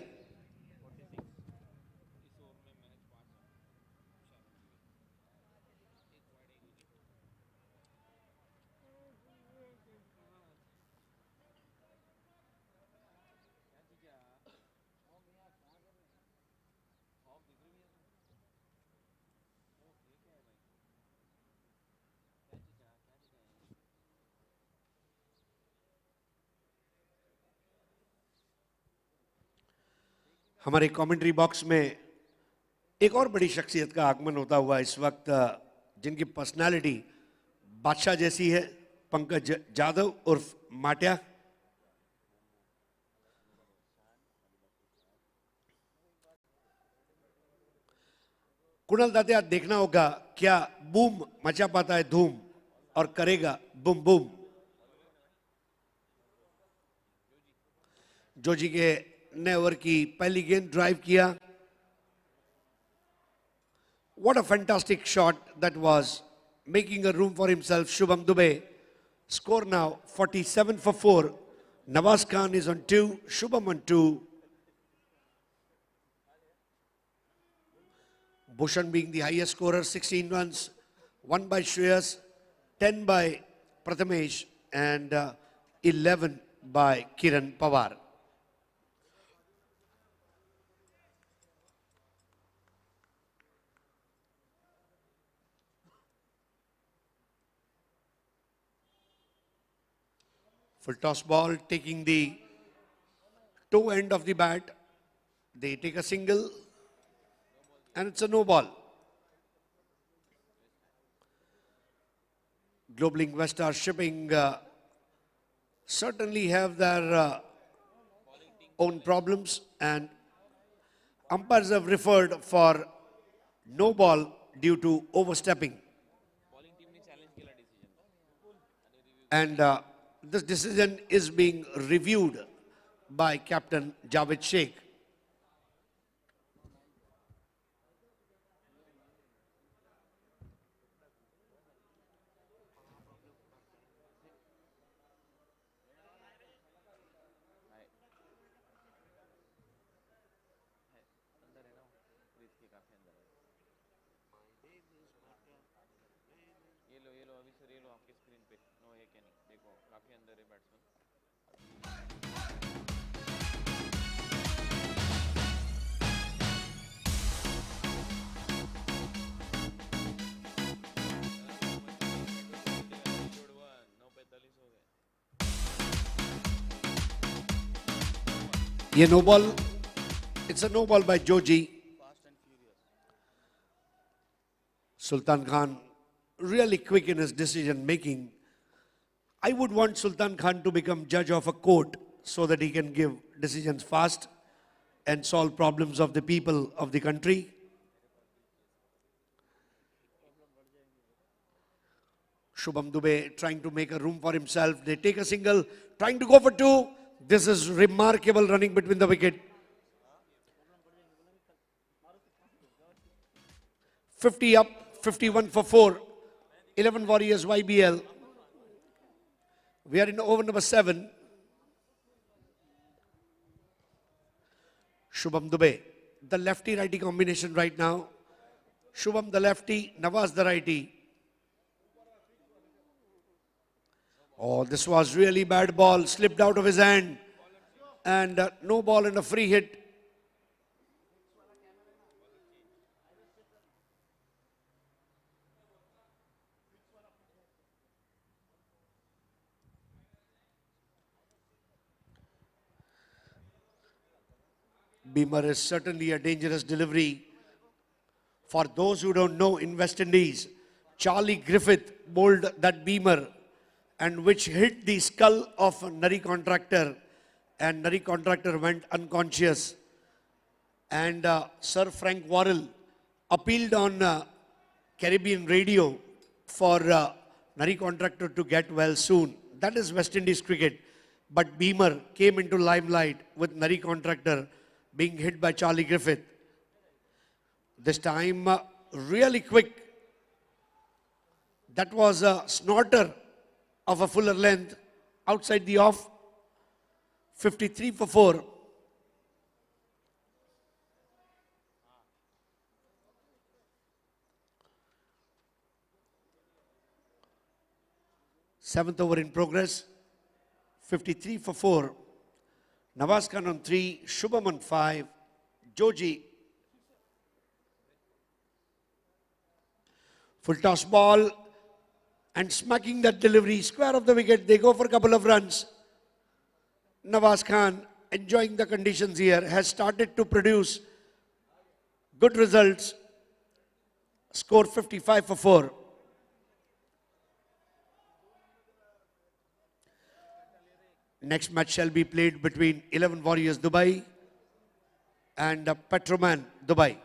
हमारे कमेंट्री बॉक्स में एक और बड़ी शख्सियत का आगमन होता हुआ इस वक्त, जिनकी पर्सनालिटी बादशाह जैसी है, पंकज जाधव उर्फ माटिया। कुणाल दाते देखना होगा क्या बूम मचा पाता है धूम और करेगा बूम बूम। जोजी के नए ओवर की पहली गेंद ड्राइव किया। What a fantastic shot that was, making a room for himself, Shubham Dubey. Score now 47 for 4. Nawaz Khan is on 2, Shubham on 2. Bhushan being the highest scorer, 16 runs, 1 by Shreyas, 10 by Prathamesh, and 11 by Kiran Pawar. Full toss ball, taking the toe end of the bat. They take a single and it's a no ball. Global Investor Shipping certainly have their own problems, and umpires have referred for no ball due to overstepping. And this decision is being reviewed by Captain Javed Sheikh. ये no ball. It's a no ball by Joji. Sultan Khan really quick in his decision making. I would want Sultan Khan to become judge of a court so that he can give decisions fast and solve problems of the people of the country. Shubham Dubey trying to make a room for himself. They take a single, trying to go for two. This is remarkable running between the wicket. 50 up, 51 for 4. 11 Warriors YBL. We are in over number 7. Shubham Dubey, the lefty-righty combination right now. Shubham the lefty, Nawaz the righty. Oh, this was really bad ball, slipped out of his hand. And no ball and a free hit. Beamer is certainly a dangerous delivery. For those who don't know, in West Indies, Charlie Griffith bowled that Beamer and which hit the skull of Nari Contractor, and Nari Contractor went unconscious. And Sir Frank Worrell appealed on Caribbean radio for Nari Contractor to get well soon. That is West Indies cricket. But Beamer came into limelight with Nari Contractor being hit by Charlie Griffith. This time, really quick. That was a snorter of a fuller length outside the off. 53 for 4. Seventh over in progress. 53 for 4. Nawaz Khan on 3, Shubham on 5, Joji. Full toss ball and smacking that delivery, square of the wicket. They go for a couple of runs. Nawaz Khan, enjoying the conditions here, has started to produce good results. Score 55 for 4. Next match shall be played between 11 Warriors Dubai and Petroman Dubai.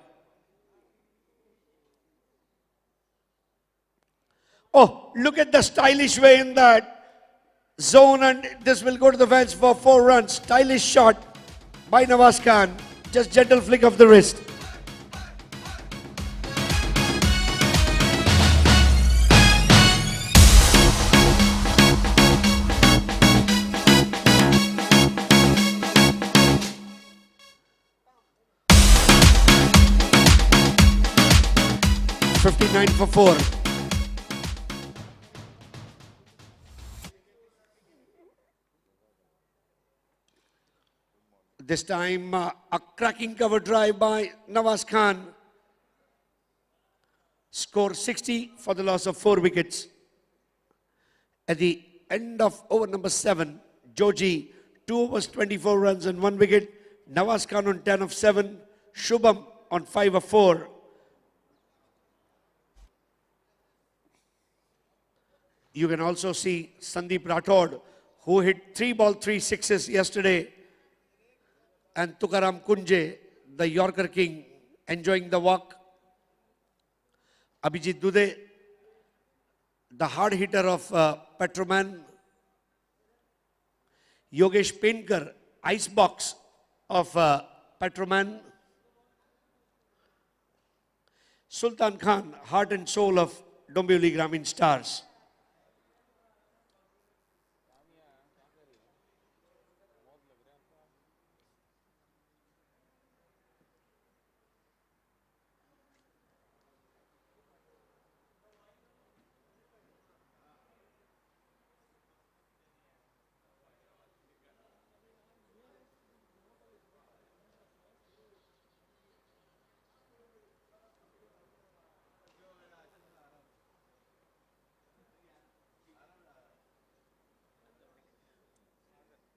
Oh, look at the stylish way in that zone, and this will go to the fence for 4 runs. Stylish shot by Nawaz Khan. Just gentle flick of the wrist. For 4. This time a cracking cover drive by Nawaz Khan. Score 60 for the loss of 4 wickets. At the end of over number 7, Joji, 2 overs 24 runs and 1 wicket. Nawaz Khan on 10 of 7. Shubham on 5 of 4. You can also see Sandeep Rathod, who hit 3 ball 3 sixes yesterday. And Tukaram Kunje, the Yorker King, enjoying the walk. Abhijit Dude, the hard hitter of Petroman. Yogesh Penkar, icebox of Petroman. Sultan Khan, heart and soul of Dombivli Gramin Stars.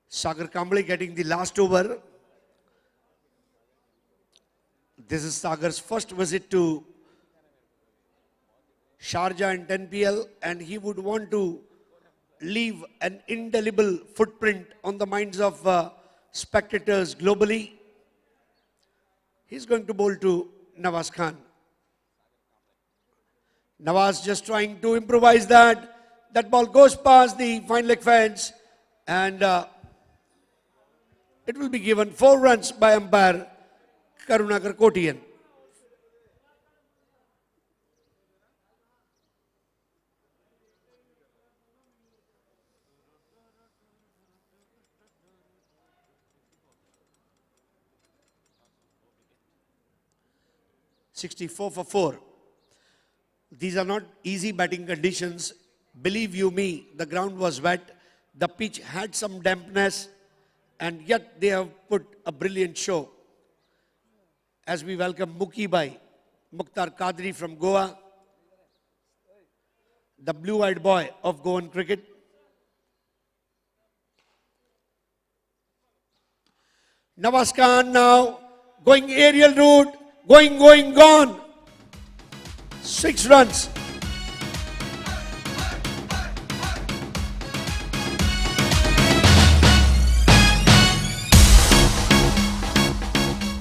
Sagar Kambli getting the last over. This is Sagar's first visit to Sharjah and 10PL, and he would want to leave an indelible footprint on the minds of spectators globally. He's going to bowl to Nawaz Khan. Nawaz just trying to improvise that. That ball goes past the fine leg fence, and it will be given 4 runs by umpire Karunakar Kotian. (64 for 4). These are not easy batting conditions. Believe you me, the ground was wet, the pitch had some dampness, and yet they have put a brilliant show. As we welcome Muki Bhai, Mukhtar Kadri from Goa, the blue-eyed boy of Goan cricket. Nawaz Khan now going aerial route, gone. 6 runs.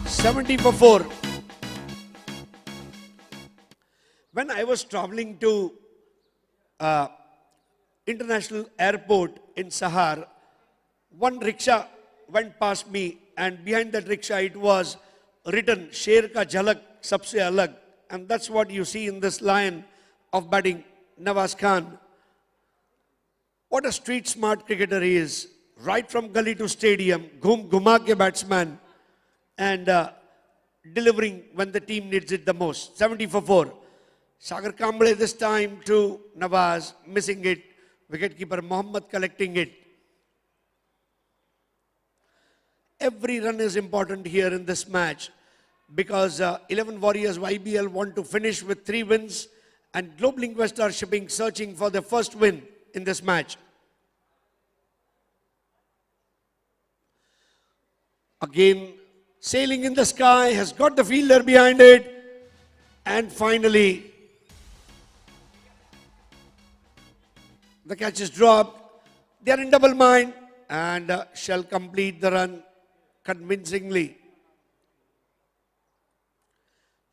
(70 for 4). When I was traveling to international airport in Sahar, one rickshaw went past me, and behind that rickshaw it was written "Sher ka jhalak sabse alag," and that's what you see in this line of batting Nawaz Khan. What a street smart cricketer he is. Right from gully to stadium, ghuma ke batsman, and delivering when the team needs it the most. 70 for 4. Sagar Kamble this time to Nawaz, missing it. Wicketkeeper Mohammad collecting it. Every run is important here in this match, because 11 Warriors YBL want to finish with 3 wins, and Globe Link are searching for their first win in this match. Again, sailing in the sky, has got the fielder behind it, and finally the catch is dropped. They are in double mind and shall complete the run convincingly.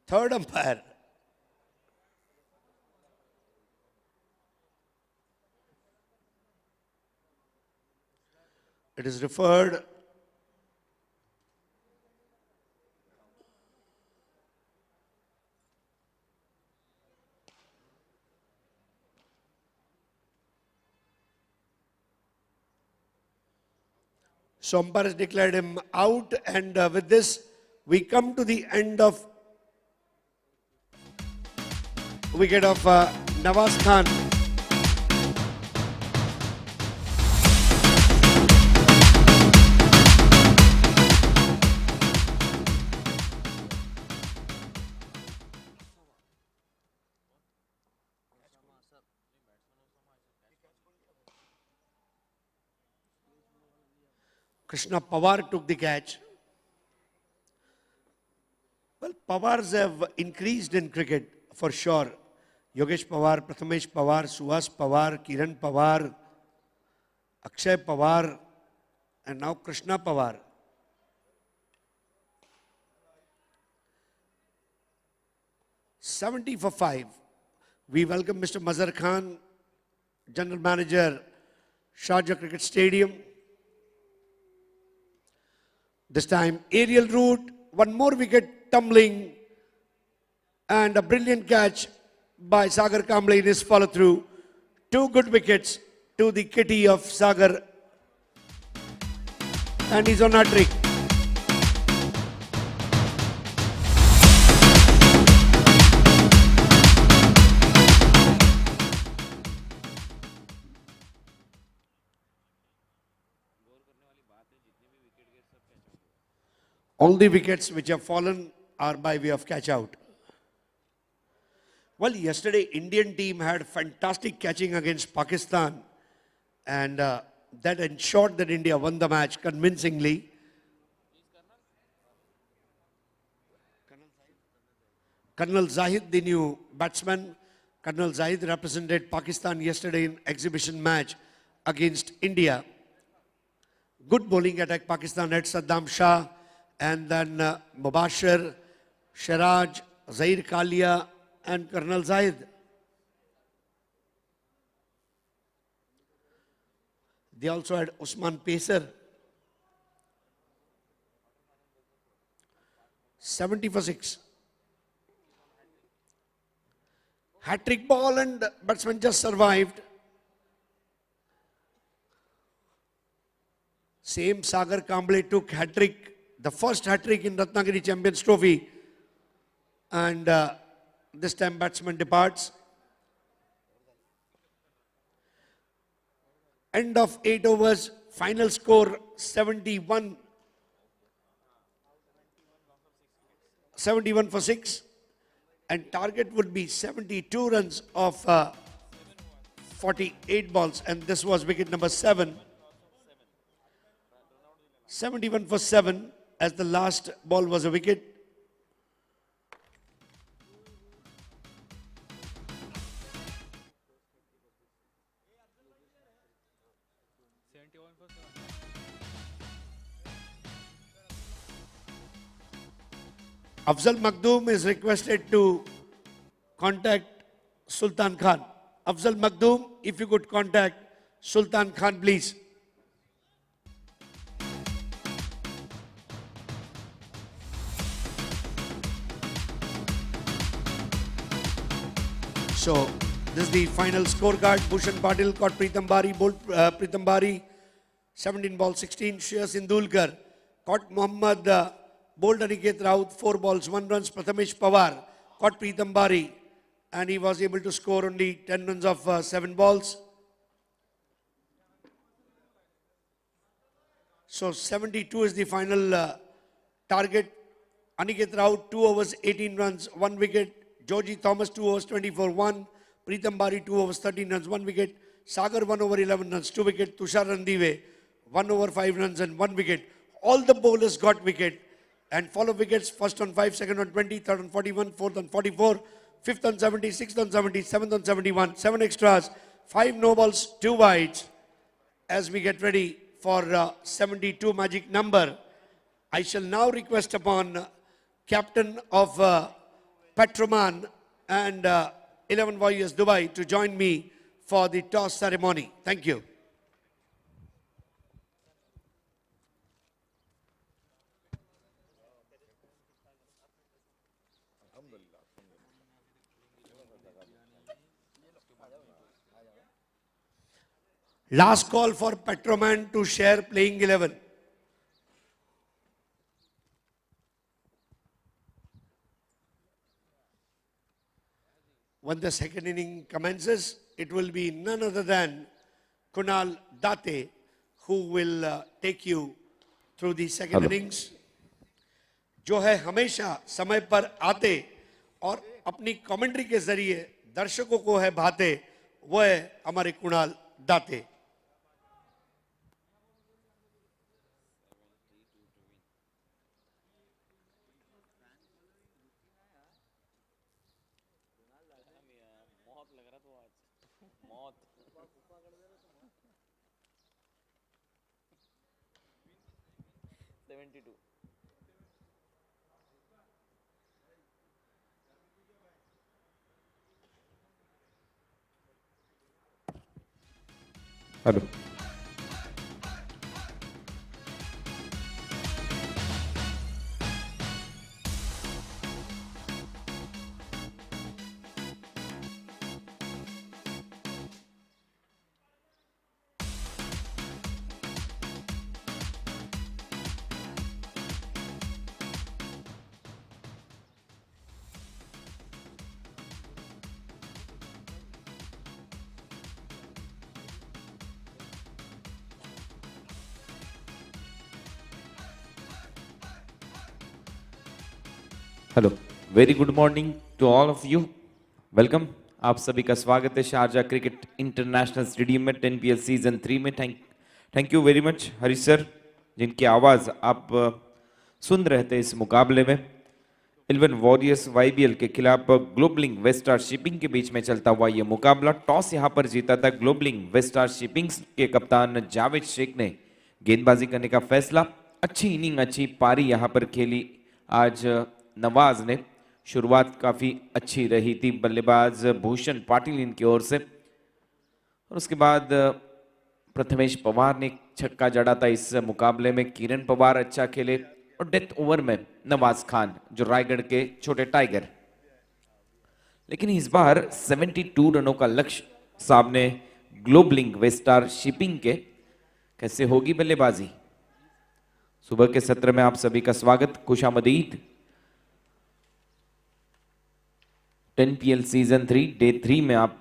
Third umpire. It is referred So umpire has declared him out, and with this we come to the end of wicket of Nawaz Khan. Krishna Pawar took the catch. Well, Pawars have increased in cricket for sure. Yogesh Pawar, Prathamesh Pawar, Suhas Pawar, Kiran Pawar, Akshay Pawar, and now Krishna Pawar. (70 for 5). We welcome Mr. Mazhar Khan, General Manager, Sharjah Cricket Stadium. This time aerial route, one more wicket tumbling, and a brilliant catch by Sagar Kamble in his follow through. 2 good wickets to the kitty of Sagar, and he's on a trick. All the wickets which have fallen are by way of catch out. Well, yesterday Indian team had fantastic catching against Pakistan, and that ensured that India won the match convincingly. Colonel Zahid, the new batsman. Colonel Zahid represented Pakistan yesterday in exhibition match against India. Good bowling attack. Pakistan had Saddam Shah and then Mubashir, Sharaj, Zair Kalia and Colonel Zahid. They also had Usman Pacer. 70 for 6. Hat-trick ball and batsman just survived. Same Sagar Kamble took hat-trick, the first hat-trick in Ratnagiri Champions Trophy. And this time batsman departs. End of 8 overs, final score 71 for 6. And target would be 72 runs of 48 balls. And this was wicket number 7. 71 for 7 as the last ball was a wicket. Afzal Makhdoom is requested to contact Sultan Khan. Afzal Makhdoom, if you could contact Sultan Khan, please. So, this is the final scorecard. Bhushan Patil caught Pritam Bari, bowled Pritam Bari, 17 balls, 16. Shreyas Sindulkar caught Mohammad, bowled Aniket Raut, 4 balls, 1 runs. Prathamesh Pawar caught Pritam Bari, and he was able to score only 10 runs of 7 balls. So, 72 is the final target. Aniket Raut, 2 overs, 18 runs, 1 wicket. Georgie Thomas, 2 overs, 24, 1. Pritam Bari, 2 overs, 13 runs, 1 wicket. Sagar, 1 over, 11 runs, 2 wicket. Tushar Randive, 1 over, 5 runs and 1 wicket. All the bowlers got wicket. And follow wickets, first on 5, second on 20, third on 41, fourth on 44, fifth on 70, sixth on 70, seventh on 71, 7 extras, 5 no balls, 2 wides. As we get ready for 72 magic number, I shall now request upon captain of Petroman and 11 Warriors Dubai to join me for the toss ceremony. Thank you. Last call for Petroman to share playing 11. When the second inning commences, it will be none other than Kunal Date who will take you through the second innings. जो है हमेशा समय पर आते और अपनी commentary के जरिए दर्शकों को है भाते, वो है हमारे Kunal Date. Hello. Hello, very good morning to all of you. Welcome, आप सभी का स्वागत है शारजा क्रिकेट इंटरनेशनल स्टेडियम में 10PL सीजन 3 में. Thank you very much Harish sir, जिनकी आवाज़ आप सुन रहे थे इस मुकाबले में. 11 वॉरियर्स वाईबीएल के खिलाफ ग्लोबलिंग वेस्टार शिपिंग के बीच में चलता हुआ यह मुकाबला। टॉस यहां पर जीता था ग्लोबलिंग वेस्टार शिपिंग के कप्तान जावेद शेख ने गेंदबाजी करने का फैसला। अच्छी इनिंग, अच्छी पारी यहां पर खेली आज नवाज ने। शुरुआत काफी अच्छी रही थी बल्लेबाज भूषण पाटिल इनकी ओर से, और उसके बाद प्रथमेश पवार ने छक्का जड़ा था इस मुकाबले में। किरण पवार अच्छा खेले, और डेथ ओवर में नवाज खान जो रायगढ़ के छोटे टाइगर। लेकिन इस बार 72 रनों का लक्ष्य सामने ग्लोबलिंग वेस्टार शिपिंग के। कैसे होगी बल्लेबाजी? सुबह के सत्र में आप सभी का स्वागत, खुशामदीद। 10PL सीजन 3 डे 3 में आप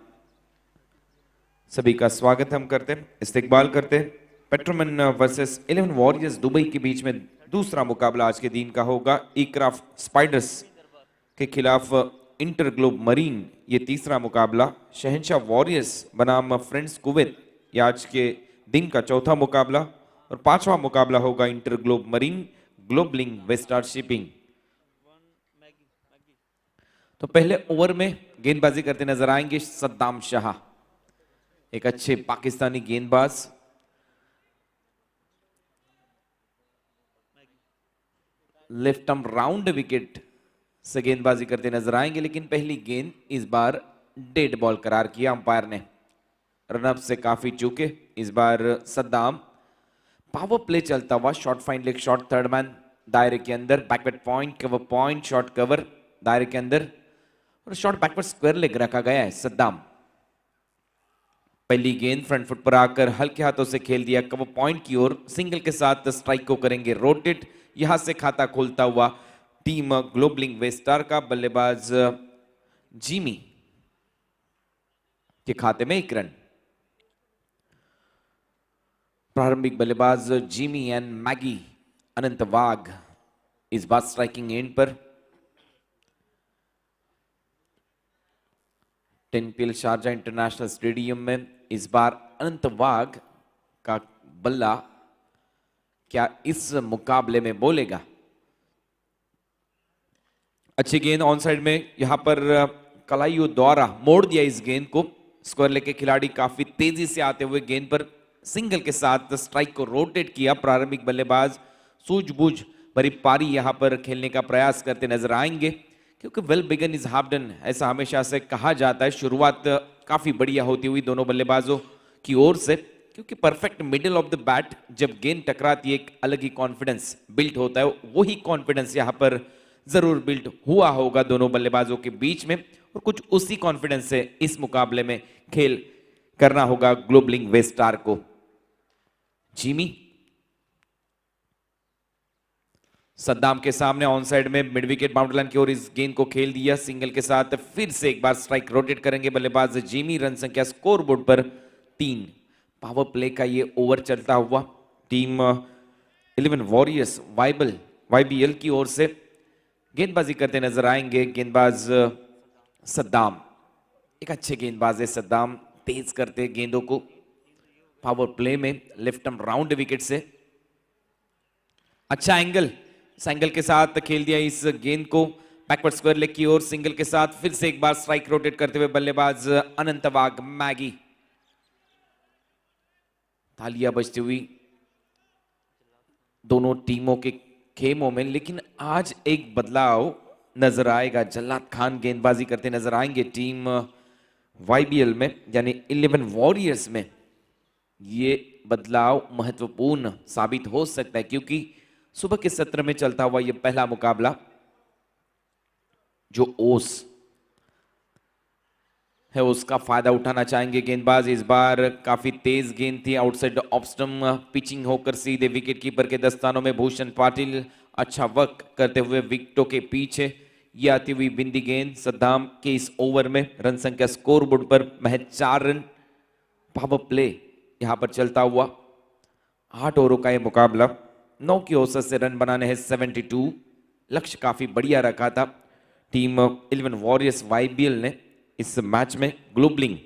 सभी का स्वागत हम करते हैं, इस्तेकबाल करते हैं। पेट्रोमैन वर्सेस 11 वॉरियर्स दुबई के बीच में दूसरा मुकाबला आज के दिन का होगा। एयरक्राफ्ट स्पाइडर्स के खिलाफ इंटर ग्लोब मरीन ये तीसरा मुकाबला। शहंशाह वॉरियर्स बनाम फ्रेंड्स कुवैत ये आज के दिन का चौथा मुकाबला, और पांचवा मुकाबला होगा Inter Globe Marine Globeling Westar Shipping. तो पहले ओवर में गेंदबाजी करते नजर आएंगे सद्दाम शाह, एक अच्छे पाकिस्तानी गेंदबाज। लेफ्ट आर्म राउंड विकेट से गेंदबाजी करते नजर आएंगे, लेकिन पहली गेंद इस बार डेड बॉल करार किया अंपायर ने। रनअप से काफी चूके इस बार सद्दाम। पावर प्ले चलता हुआ, short fine leg shot, third man दायरे के अंदर, backward point, cover point, short cover दायरे के अंदर, और शॉर्ट बैकवर्ड स्क्वायर लेग रखा गया है सद्दाम। पहली गेंद फ्रंट फुट पर आकर हल्के हाथों से खेल दिया कवर पॉइंट की ओर। सिंगल के साथ स्ट्राइक को करेंगे रोटेट। यहां से खाता खोलता हुआ टीम ग्लोबलिंग वेस्टार का बल्लेबाज जिमी के खाते में 1 रन। प्रारंभिक बल्लेबाज जिमी एंड मैगी अनंत वाघ इस बार स्ट्राइकिंग एंड पर। 10PL शारजा इंटरनेशनल स्टेडियम में इस बार अनंत वाघ का बल्ला क्या इस मुकाबले में बोलेगा? अच्छी गेंद ऑन साइड में, यहां पर कलाइयो द्वारा मोड़ दिया इस गेंद को। स्क्वायर लेग के खिलाड़ी काफी तेजी से आते हुए गेंद पर सिंगल के साथ स्ट्राइक को रोटेट किया। प्रारंभिक बल्लेबाज सूझबूझ भरी पारी यहां पर खेलने का प्रयास करते नजर आएंगे, क्योंकि well begun is half done ऐसा हमेशा से कहा जाता है। शुरुआत काफी बढ़िया होती हुई दोनों बल्लेबाजों की ओर से, क्योंकि perfect middle of the bat जब गेंद टकराती है एक अलग ही कॉन्फिडेंस बिल्ट होता है। वही कॉन्फिडेंस यहां पर जरूर बिल्ट हुआ होगा दोनों बल्लेबाजों के बीच में, और कुछ उसी कॉन्फिडेंस से इस मुकाबले में खेल करना होगा ग्लोबलिंग वेस्टार को। जिमी सद्दाम के सामने ऑन साइड में मिड विकेट बाउंड्री लाइन की ओर इस गेंद को खेल दिया। सिंगल के साथ फिर से एक बार स्ट्राइक रोटेट करेंगे बल्लेबाज जिमी। रन संख्या स्कोर बोर्ड पर 3। पावर प्ले का ये ओवर चलता हुआ टीम 11 वॉरियर्स वाईबीएल की ओर से गेंदबाजी करते नजर आएंगे। गेंदबाज सद्दाम, एक अच्छे गेंदबाज है सद्दाम, तेज करते गेंदों को पावर प्ले में। लेफ्ट आर्म राउंड विकेट से अच्छा एंगल, एंगल के साथ खेल दिया इस गेंद को बैकवर्ड स्क्वायर लेग की ओर। सिंगल के साथ फिर से एक बार स्ट्राइक रोटेट करते हुए बल्लेबाज अनंत वाघ मैगी। तालियां बजती हुई दोनों टीमों के खेमों में, लेकिन आज एक बदलाव नजर आएगा। जल्लाद खान गेंदबाजी करते नजर आएंगे टीम वाईबीएल में, यानी 11 वॉरियर्स में। ये बदलाव महत्वपूर्ण साबित हो सकता है, क्योंकि सुबह के सत्र में चलता हुआ यह पहला मुकाबला जो ओस है उसका फायदा उठाना चाहेंगे गेंदबाज। इस बार काफी तेज गेंद थी, आउटसाइड ऑफ स्टंप पिचिंग होकर सीधे विकेट कीपर के दस्तानों में। भूषण पाटिल अच्छा वर्क करते हुए विकेटों के पीछे ये आती हुई बिंदी गेंद सद्दाम के इस ओवर में। रन संख्या स्कोर बोर्ड पर महज 4 रन। पावर प्ले यहां पर चलता हुआ 8 ओवरों का यह मुकाबला। 9 की औसत से रन बनाने हैं 72। लक्ष्य काफी बढ़िया रखा था टीम 11 वॉरियर्स वाईबीएल ने इस मैच में। ग्लोबलिंग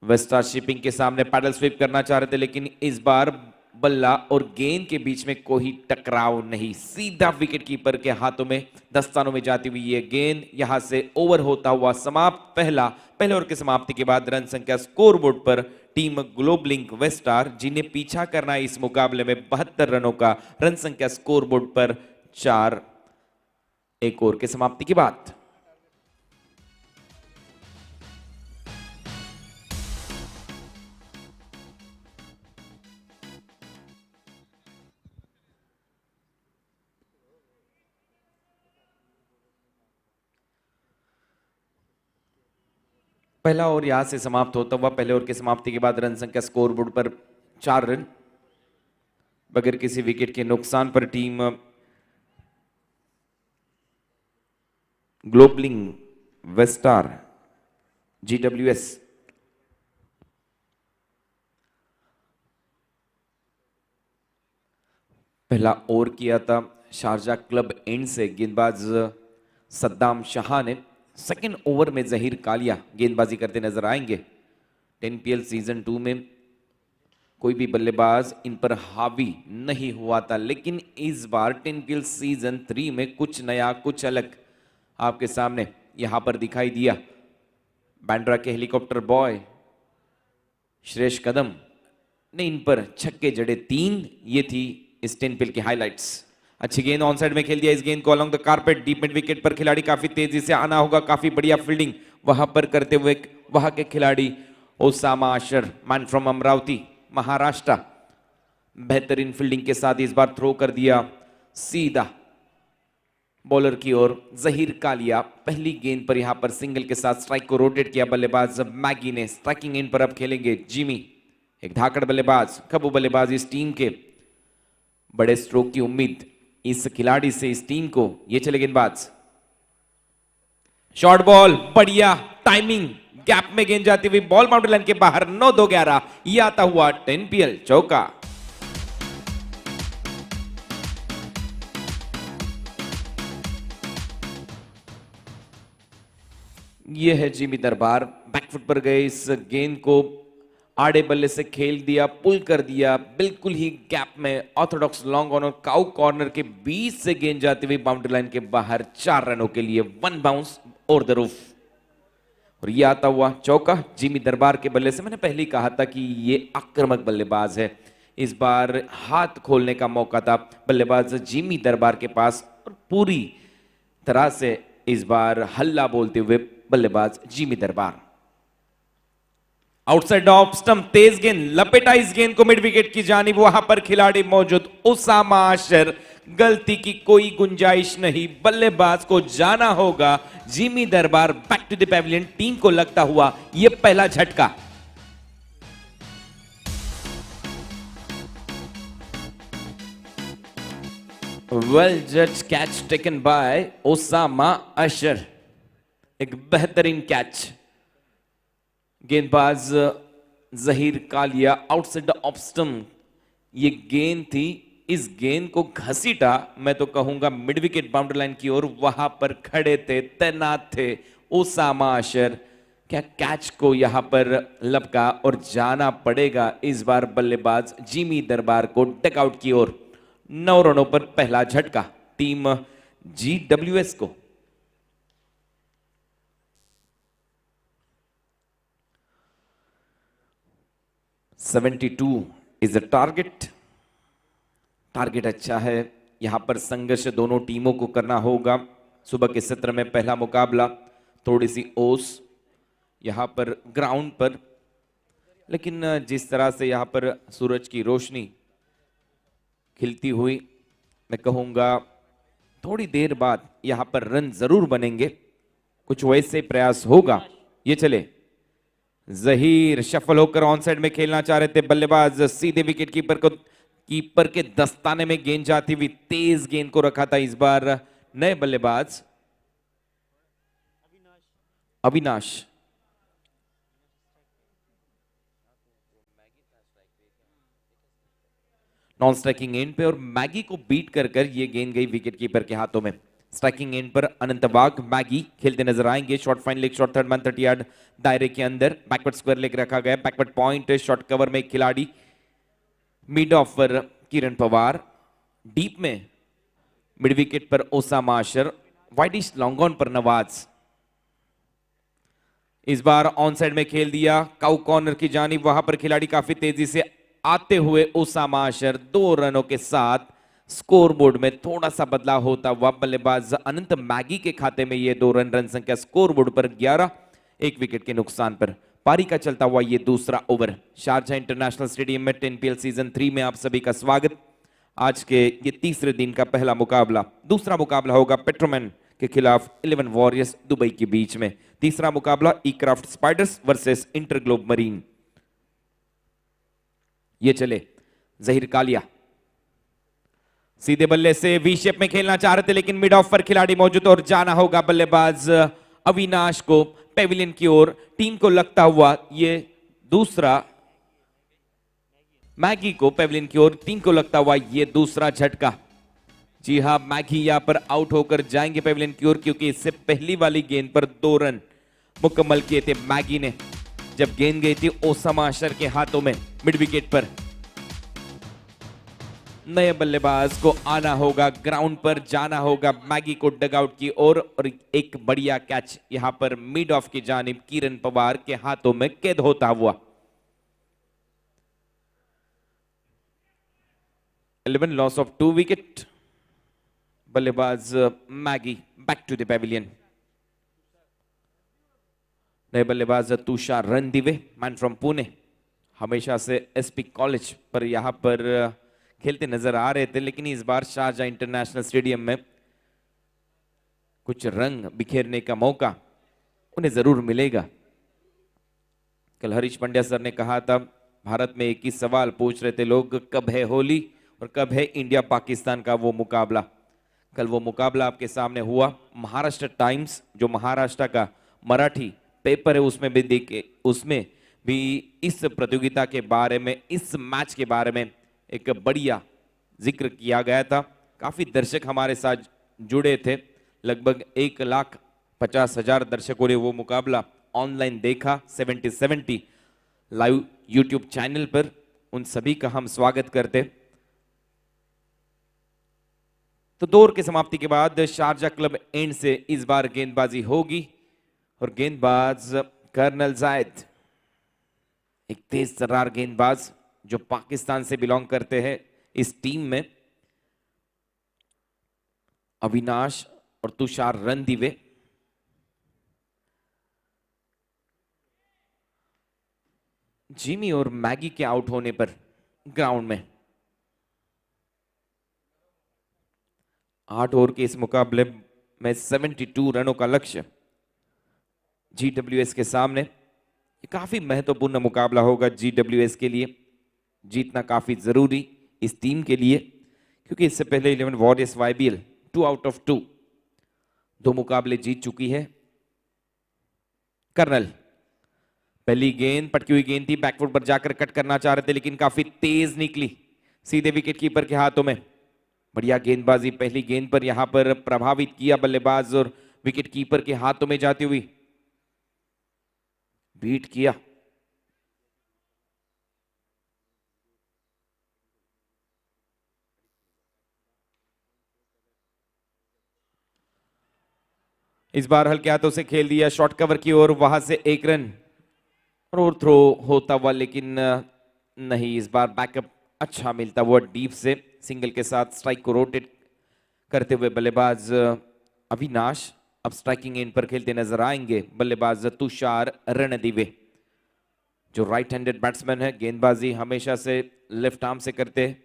वेस्टार शिपिंग के सामने पैडल स्वीप करना चाह रहे थे, लेकिन इस बार बल्ला और गेंद के बीच में कोई टकराव नहीं, सीधा विकेट कीपर के हाथों में दस्तानों में जाती हुई ये गेंद यहां से ओवर होता हुआ समाप्त। पहले ओवर की समाप्ति के बाद रन संख्या स्कोरबोर्ड पर टीम ग्लोबलिंक वेस्टार, जिन्हें पीछा करना है इस मुकाबले में 72 रनों का, रन संख्या स्कोरबोर्ड पर 4 एक ओवर की समाप्ति के बाद। पहला ओवर यहां से समाप्त होता हुआ, पहले ओवर की समाप्ति के बाद रन संख्या स्कोरबोर्ड पर 4 रन, बगैर किसी विकेट के नुकसान पर टीम ग्लोबलिंग वेस्टार GWS पहला ओवर किया था शारजा क्लब एंड से गेंदबाज सद्दाम शाह ने। सेकंड ओवर में जहीर कालिया गेंदबाजी करते नजर आएंगे। 10PL सीजन 2 में कोई भी बल्लेबाज इन पर हावी नहीं हुआ था, लेकिन इस बार 10PL सीजन 3 में कुछ नया, कुछ अलग आपके सामने यहां पर दिखाई दिया। बांद्रा के हेलीकॉप्टर बॉय श्रेयस कदम ने इन पर छक्के जड़े 3। ये थी इस 10PL की हाइलाइट्स। अच्छी गेंद ऑन साइड में खेल दिया इस गेंद को along the carpet, deep mid wicket पर खिलाड़ी काफी तेजी से आना होगा, काफी बढ़िया फील्डिंग वहां पर करते हुए वहां के खिलाड़ी ओसामा आशर, मैन फ्रॉम अमरावती महाराष्ट्र, बेहतरीन फील्डिंग के साथ इस बार थ्रो कर दिया सीधा बॉलर की ओर। जहीर कालिया पहली गेंद पर यहां पर सिंगल के साथ स्ट्राइक को रोटेट किया बल्लेबाज मैगी ने। स्ट्राइकिंग एंड पर अब खेलेंगे जिमी, एक धाकड़ बल्लेबाज, खबू बल्लेबाज इस टीम के, बड़े स्ट्रोक की उम्मीद इस खिलाड़ी से इस टीम को। ये चले गेंदबाज, शॉर्ट बॉल, बढ़िया टाइमिंग, गैप में गेंद जाती हुई बॉल बाउंड्री लाइन के बाहर। 9-2-11 ये आता हुआ 10PL चौका। ये है जिमी दरबार, बैकफुट पर गए, इस गेंद को आड़े बल्ले से खेल दिया, पुल कर दिया, बिल्कुल ही गैप में ऑर्थोडॉक्स लॉन्ग ऑन और काउ कॉर्नर के बीच से गेंद जाती हुई बाउंड्री लाइन के बाहर। 4 रनों के लिए 1 बाउंस ओवर द रूफ और ये आता हुआ चौका जिमी दरबार के बल्ले से। मैंने पहले ही कहा था कि ये आक्रामक बल्लेबाज है, इस बार हाथ खोलने का मौका था बल्लेबाज जिमी दरबार के पास और पूरी तरह से इस बार हल्ला बोलते हुए बल्लेबाज जिमी दरबार। आउटसाइड ऑफ स्टंप, तेज गेंद, लपेटा इस गेंद को मिड विकेट की जानिब, वहां पर खिलाड़ी मौजूद ओसामा आशर, गलती की कोई गुंजाइश नहीं, बल्लेबाज को जाना होगा। Jimmy Darbar back to the pavilion, team को लगता हुआ यह पहला झटका। वेल जज catch taken by Osama Ashar, एक बेहतरीन कैच। गेंदबाज Zaheer Kalia outside off stump, ये गेंद थी, इस गेंद को घसीटा, मैं तो कहूंगा मिड विकेट बाउंड्री लाइन की ओर, वहां पर खड़े थे, तैनात थे ओसामा आशर। क्या कैच को यहां पर लपका और जाना पड़ेगा इस बार बल्लेबाज जिमी दरबार को डकआउट की ओर। 9 रनों पर पहला झटका टीम GWS को। (72) इज अ टारगेट। टारगेट अच्छा है, यहां पर संघर्ष दोनों टीमों को करना होगा। सुबह के सत्र में पहला मुकाबला, थोड़ी सी ओस यहां पर ग्राउंड पर, लेकिन जिस तरह से यहां पर सूरज की रोशनी खिलती हुई, मैं कहूंगा थोड़ी देर बाद यहां पर रन जरूर बनेंगे, कुछ वैसे प्रयास होगा। ये चले जहीर शफल होकर ऑन साइड में खेलना चाह रहे थे बल्लेबाज, सीधे विकेट कीपर के दस्ताने में गेंद जाती हुई, तेज गेंद को रखा था इस बार नए बल्लेबाज अविनाश। नॉन स्ट्राइकिंग एंड पे और मैगी को बीट कर ये गेंद गई विकेट कीपर के हाथों में। स्ट्राइकिंग एंड पर अनंतबाग मैगी खेलते नजर आएंगे। Short fine leg shot, third man 30 yard दायरे के अंदर, बैकवर्ड स्क्वायर लेग रखा गया, बैकवर्ड पॉइंट, शॉर्ट कवर में एक खिलाड़ी मिड ऑफ पर किरण पवार, डीप में मिड विकेट पर Osama Ashar, widish long on पर नवाज। इस बार ऑन साइड में खेल दिया काउ कॉर्नर की जानिब, वहां पर खिलाड़ी काफी तेजी से आते हुए ओसामा अशर 2 रनों के साथ स्कोरबोर्ड में थोड़ा सा बदलाव होता हुआ बल्लेबाज अनंत मैगी के खाते में ये 2 रन, रन संख्या स्कोरबोर्ड पर 11, 1 विकेट के नुकसान पर। पारी का चलता हुआ ये दूसरा ओवर। शारजाह इंटरनेशनल स्टेडियम में 10PL सीजन 3 में आप सभी का स्वागत। आज के ये तीसरे दिन का पहला मुकाबला, दूसरा मुकाबला होगा पेट्रोमैन के खिलाफ 11 वॉरियर्स दुबई के बीच में। तीसरा मुकाबला ईक्राफ्ट स्पाइडर्स वर्सेस इंटरग्लोब मरीन। ये चले जहीर कालिया सीधे बल्ले से वी शेप में खेलना चाह रहे थे, लेकिन मिड ऑफ पर खिलाड़ी मौजूद और जाना होगा बल्लेबाज अविनाश को पेविलियन की ओर। टीम को लगता हुआ ये दूसरा, मैगी को पेविलियन की ओर, टीम को लगता हुआ ये दूसरा झटका। जी हां, मैगी यहां पर आउट होकर जाएंगे पेविलियन की ओर, क्योंकि इससे पहली वाली गेंद पर 2 रन मुकम्मल किए थे मैगी ने, जब गेंद गई थी ओसामा अशर के हाथों में मिड विकेट पर। नए बल्लेबाज को आना होगा ग्राउंड पर, जाना होगा मैगी को डगआउट की ओर, और एक बढ़िया कैच यहां पर मिड ऑफ की जानिब किरण पवार के हाथों में कैद होता हुआ। 11 लॉस ऑफ 2 विकेट। बल्लेबाज Maggie back to the pavilion. नए बल्लेबाज तुषार रणदिवे, मैन फ्रॉम पुणे, हमेशा से एसपी कॉलेज पर यहां पर खेलते नजर आ रहे थे, लेकिन इस बार शारजाह इंटरनेशनल स्टेडियम में कुछ रंग बिखेरने का मौका उन्हें जरूर मिलेगा। कल हरीश पंड्या सर ने कहा था, भारत में एक ही सवाल पूछ रहे थे लोग, कब है होली और कब है इंडिया पाकिस्तान का वो मुकाबला। कल वो मुकाबला आपके सामने हुआ। महाराष्ट्र टाइम्स, जो महाराष्ट्र का मराठी पेपर है, उसमें भी देखे, उसमें भी इस प्रतियोगिता के बारे में, इस मैच के बारे में एक बढ़िया जिक्र किया गया था। काफी दर्शक हमारे साथ जुड़े थे, लगभग 1,50,000 दर्शकों ने वो मुकाबला ऑनलाइन देखा, 70 लाइव यूट्यूब चैनल पर। उन सभी का हम स्वागत करते। तो 2 ओवर की समाप्ति के बाद शारजाह क्लब एंड से इस बार गेंदबाजी होगी, और गेंदबाज कर्नल जायद, एक तेज तर्रार गेंदबाज जो पाकिस्तान से बिलोंग करते हैं। इस टीम में अविनाश और तुषार रणदिवे, जिमी और मैगी के आउट होने पर ग्राउंड में 8 ओवर के इस मुकाबले में 72 रनों का लक्ष्य GWS के सामने। ये काफी महत्वपूर्ण मुकाबला होगा GWS के लिए, जीतना काफी जरूरी इस टीम के लिए, क्योंकि इससे पहले 11 वॉरियर्स YBL 2 आउट ऑफ 2 2 मुकाबले जीत चुकी है। कर्नल, पहली गेंद पटकी हुई गेंद थी, बैकफुट पर जाकर कट करना चाह रहे थे, लेकिन काफी तेज निकली सीधे विकेट कीपर के हाथों में। बढ़िया गेंदबाजी पहली गेंद पर यहां पर प्रभावित किया बल्लेबाज, और विकेट कीपर के हाथों में जाती हुई बीट किया। इस बार हल्के हाथों से खेल दिया शॉर्ट कवर की ओर, वहां से 1 रन और थ्रो होता हुआ, लेकिन नहीं, इस बार बैकअप अच्छा मिलता हुआ डीप से सिंगल के साथ स्ट्राइक को रोटेट करते हुए बल्लेबाज अविनाश अब स्ट्राइकिंग एंड पर खेलते नजर आएंगे। बल्लेबाज तुषार रणदिवे, जो राइट हैंडेड बैट्समैन है, गेंदबाजी हमेशा से लेफ्ट आर्म से करते हैं,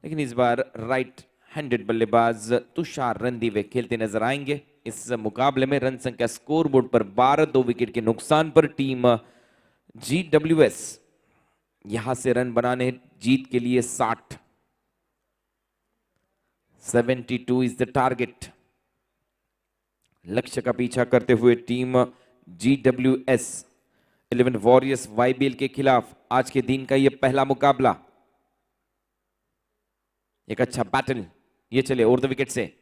लेकिन इस बार राइट हैंडेड बल्लेबाज तुषार रणदिवे खेलते नजर आएंगे। इस मुकाबले में रन संख्या स्कोरबोर्ड पर 12, 2 विकेट के नुकसान पर टीम GWS यहां से रन बनाने जीत के लिए 60, 72 इज द टारगेट। लक्ष्य का पीछा करते हुए टीम GWS 11 वॉरियर्स YBL के खिलाफ आज के दिन का यह पहला मुकाबला। एक अच्छा बैटल, ये चले ओवर द विकेट से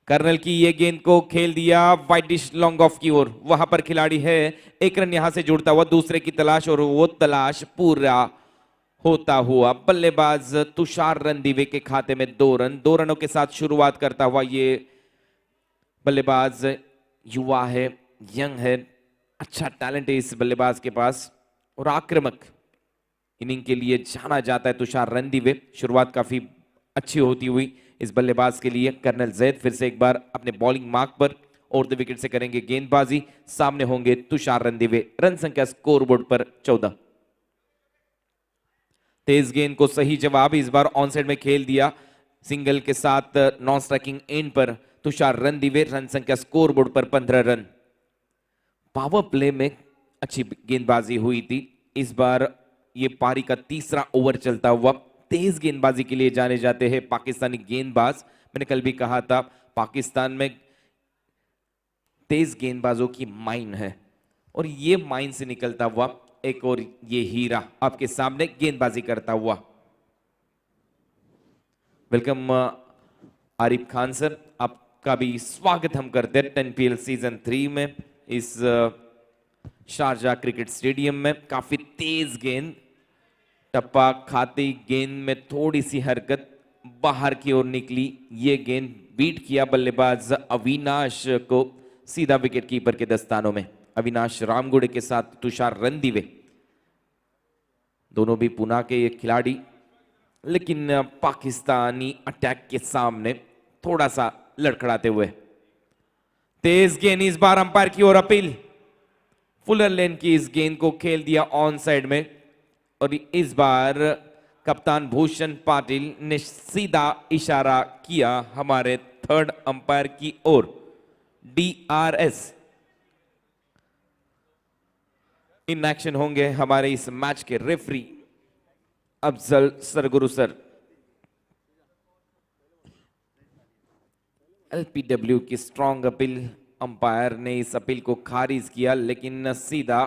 कर्नल की ये गेंद को खेल दिया वाइड डिश लॉन्ग ऑफ की ओर, वहां पर खिलाड़ी है, 1 रन यहां से जुड़ता हुआ दूसरे की तलाश, और वो तलाश पूरा होता हुआ बल्लेबाज तुषार रणदीवे के खाते में 2 रन। 2 रनों के साथ शुरुआत करता हुआ ये बल्लेबाज युवा है, यंग है, अच्छा टैलेंट है इस बल्लेबाज के पास और आक्रामक इनिंग के लिए जाना जाता है तुषार रणदीवे। शुरुआत काफी अच्छी होती हुई इस बल्लेबाज के लिए। कर्नल जैद फिर से एक बार अपने बॉलिंग मार्क पर और द विकेट से करेंगे गेंदबाजी। सामने होंगे तुषार रणदीवे। रन संख्या स्कोरबोर्ड पर 14। तेज गेंद को सही जवाब इस बार ऑन साइड में खेल दिया सिंगल के साथ नॉन स्ट्राइकिंग एंड पर तुषार रणदीवे। रन संख्या स्कोरबोर्ड पर 15 रन। पावर प्ले में अच्छी गेंदबाजी हुई थी। इस बार ये पारी का तीसरा ओवर चलता हुआ। तेज गेंदबाजी के लिए जाने जाते हैं पाकिस्तानी गेंदबाज। मैंने कल भी कहा था पाकिस्तान में तेज गेंदबाजों की माइन है और ये माइन से निकलता हुआ एक और ये हीरा आपके सामने गेंदबाजी करता हुआ। वेलकम आरिफ खान सर, आपका भी स्वागत हम करते हैं 10PL सीजन 3 में इस शारजा क्रिकेट स्टेडियम में। काफी तेज गेंद, टप्पा खाती गेंद में थोड़ी सी हरकत बाहर की ओर निकली। ये गेंद बीट किया बल्लेबाज अविनाश को सीधा विकेट कीपर के दस्तानों में। अविनाश रामगुड़े के साथ तुषार रणदीवे, दोनों भी पुणे के ये खिलाड़ी, लेकिन पाकिस्तानी अटैक के सामने थोड़ा सा लड़खड़ाते हुए। तेज गेंद इस बार अंपायर की ओर अपील। फुलर लेन की इस गेंद को खेल दिया ऑन साइड में और इस बार कप्तान भूषण पाटिल ने सीधा इशारा किया हमारे थर्ड अंपायर की ओर, DRS। इन एक्शन होंगे हमारे इस मैच के रेफरी अफजल सरगुरु सर। LPW की स्ट्रॉन्ग अपील, अंपायर ने इस अपील को खारिज किया लेकिन सीधा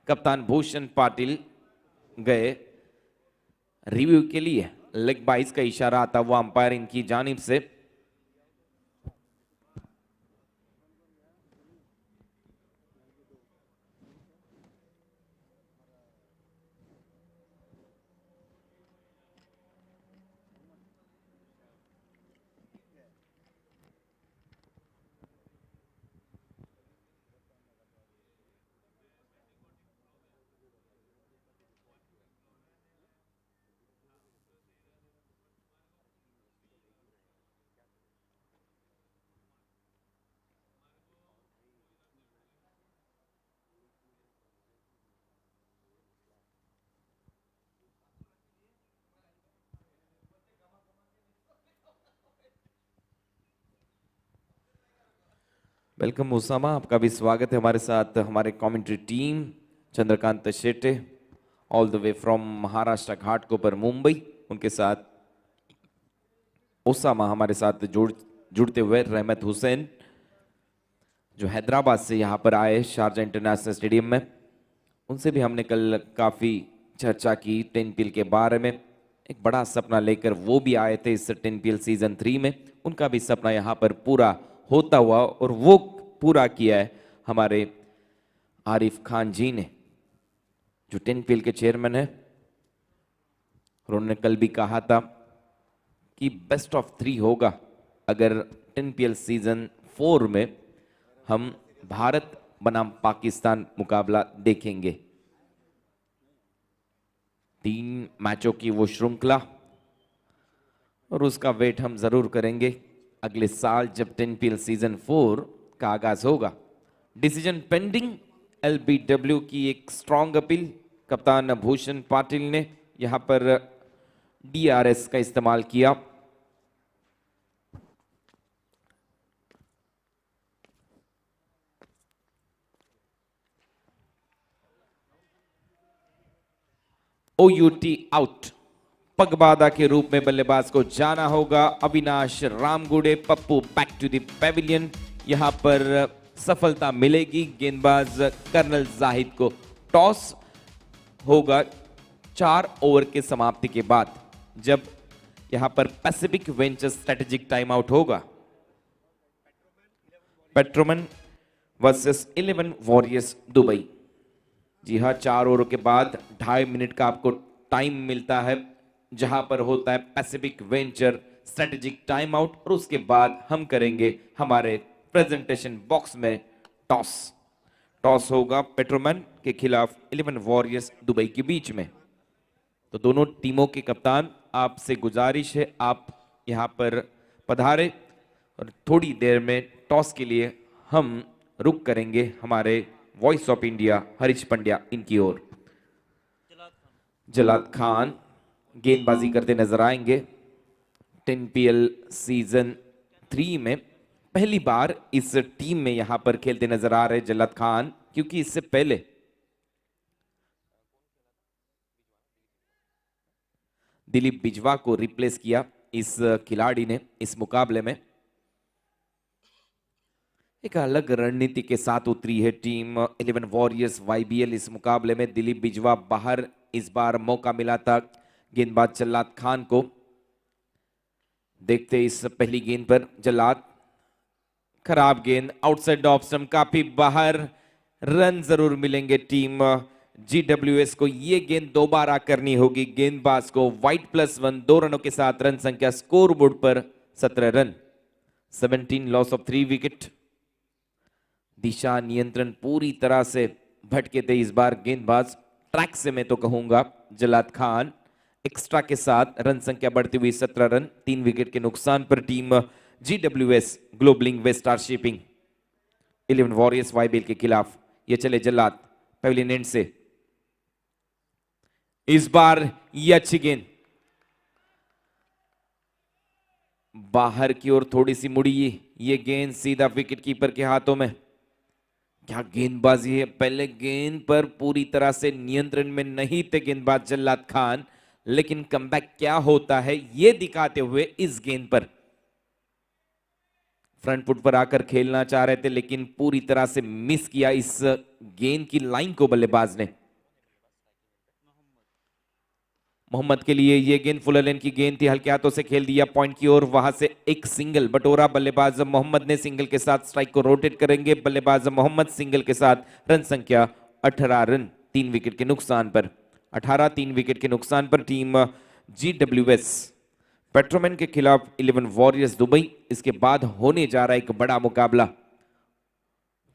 कप्तान भूषण पाटिल गए रिव्यू के लिए। लेग बाइस का इशारा आता हुआ अंपायर इनकी जानिब से। वेलकम उसामा, आपका भी स्वागत है हमारे साथ। हमारे commentary team Chandrakant Shette all the way from Maharashtra Ghatkopar Mumbai, उनके साथ उसामा हमारे साथ जुड़ते हुए रहमत हुसैन जो हैदराबाद से यहाँ पर आए शारजा इंटरनेशनल स्टेडियम में। उनसे भी हमने कल काफ़ी चर्चा की 10PL के बारे में। एक बड़ा सपना लेकर वो भी आए थे इस 10PL सीजन 3 में। उनका भी सपना यहाँ पर पूरा होता हुआ और वो पूरा किया है हमारे आरिफ खान जी ने, जो 10PL के चेयरमैन है। और उन्होंने कल भी कहा था कि बेस्ट ऑफ 3 होगा अगर 10PL सीजन 4 में हम भारत बनाम पाकिस्तान मुकाबला देखेंगे। 3 मैचों की वो श्रृंखला और उसका वेट हम जरूर करेंगे अगले साल जब 10PL सीजन 4 का आगाज होगा। डिसीजन पेंडिंग, LBW की एक स्ट्रॉन्ग अपील। कप्तान भूषण पाटिल ने यहां पर DRS का इस्तेमाल किया। OUT out. पगबादा के रूप में बल्लेबाज को जाना होगा। Avinash Ramgude, Pappu back to the pavilion. यहां पर सफलता मिलेगी गेंदबाज कर्नल जाहिद को। टॉस होगा 4 ओवर के समाप्ति के बाद, जब यहां पर Pacific ventures strategic time out होगा। पेट्रोमन वर्सेस 11 वॉरियर्स दुबई। जी हाँ, 4 ओवर के बाद 2.5 मिनट का आपको टाइम मिलता है जहां पर होता है Pacific venture strategic time out, और उसके बाद हम करेंगे हमारे प्रेजेंटेशन बॉक्स में टॉस। टॉस होगा पेट्रोमैन के खिलाफ 11 वॉरियर्स दुबई के बीच में। तो दोनों टीमों के कप्तान, आपसे गुजारिश है आप यहां पर पधारे, और थोड़ी देर में टॉस के लिए हम रुक करेंगे हमारे voice of India Harish Pandya इनकी ओर। जलाद खान गेंदबाजी करते नजर आएंगे। 10PL सीजन 3 में पहली बार इस टीम में यहां पर खेलते नजर आ रहे जलाद खान, क्योंकि इससे पहले दिलीप बिजवा को रिप्लेस किया इस खिलाड़ी ने इस मुकाबले में। एक अलग रणनीति के साथ उतरी है टीम 11 वॉरियर्स YBL इस मुकाबले में। दिलीप बिजवा बाहर, इस बार मौका मिला था गेंदबाज जल्लाद खान को। देखते इस पहली गेंद पर जल्लाद, खराब गेंद, आउटसाइड ऑफ स्टंप, काफी बाहर, रन जरूर मिलेंगे टीम GWS को। ये गेंद दोबारा करनी होगी गेंदबाज को। वाइट +1 2 रनों के साथ रन संख्या स्कोर बोर्ड पर 17 रन, 17 लॉस ऑफ 3 विकेट। दिशा नियंत्रण पूरी तरह से भटके थे इस बार गेंदबाज, ट्रैक से मैं तो कहूंगा जलाद खान। एक्स्ट्रा के साथ रन संख्या बढ़ती हुई 17 रन, 3 विकेट के नुकसान पर team GWS Globeling Westar Shipping 11 Warriors YBL के खिलाफ। ये चले जल्लाद पवेलियन एंड से, इस बार ये अच्छी गेंद बाहर की ओर थोड़ी सी मुड़ी, ये गेंद सीधा विकेट कीपर के हाथों में। क्या गेंदबाजी है, पहले गेंद पर पूरी तरह से नियंत्रण में नहीं थे गेंदबाज जल्लाद खान, लेकिन कमबैक क्या होता है ये दिखाते हुए इस गेंद पर फ्रंट फुट पर आकर खेलना चाह रहे थे, लेकिन पूरी तरह से मिस किया इस गेंद की लाइन को बल्लेबाज ने। मोहम्मद के लिए ये गेंद फुल लेन की गेंद थी, हल्के हाथों से खेल दिया पॉइंट की ओर, वहां से एक सिंगल बटोरा बल्लेबाज मोहम्मद ने। सिंगल के साथ स्ट्राइक को रोटेट करेंगे बल्लेबाज मोहम्मद, सिंगल के साथ रन संख्या 18 रन, 3 विकेट के नुकसान पर। 18 3 विकेट के नुकसान पर टीम GWS पेट्रोमैन के खिलाफ 11 वॉरियर्स दुबई। इसके बाद होने जा रहा है एक बड़ा मुकाबला।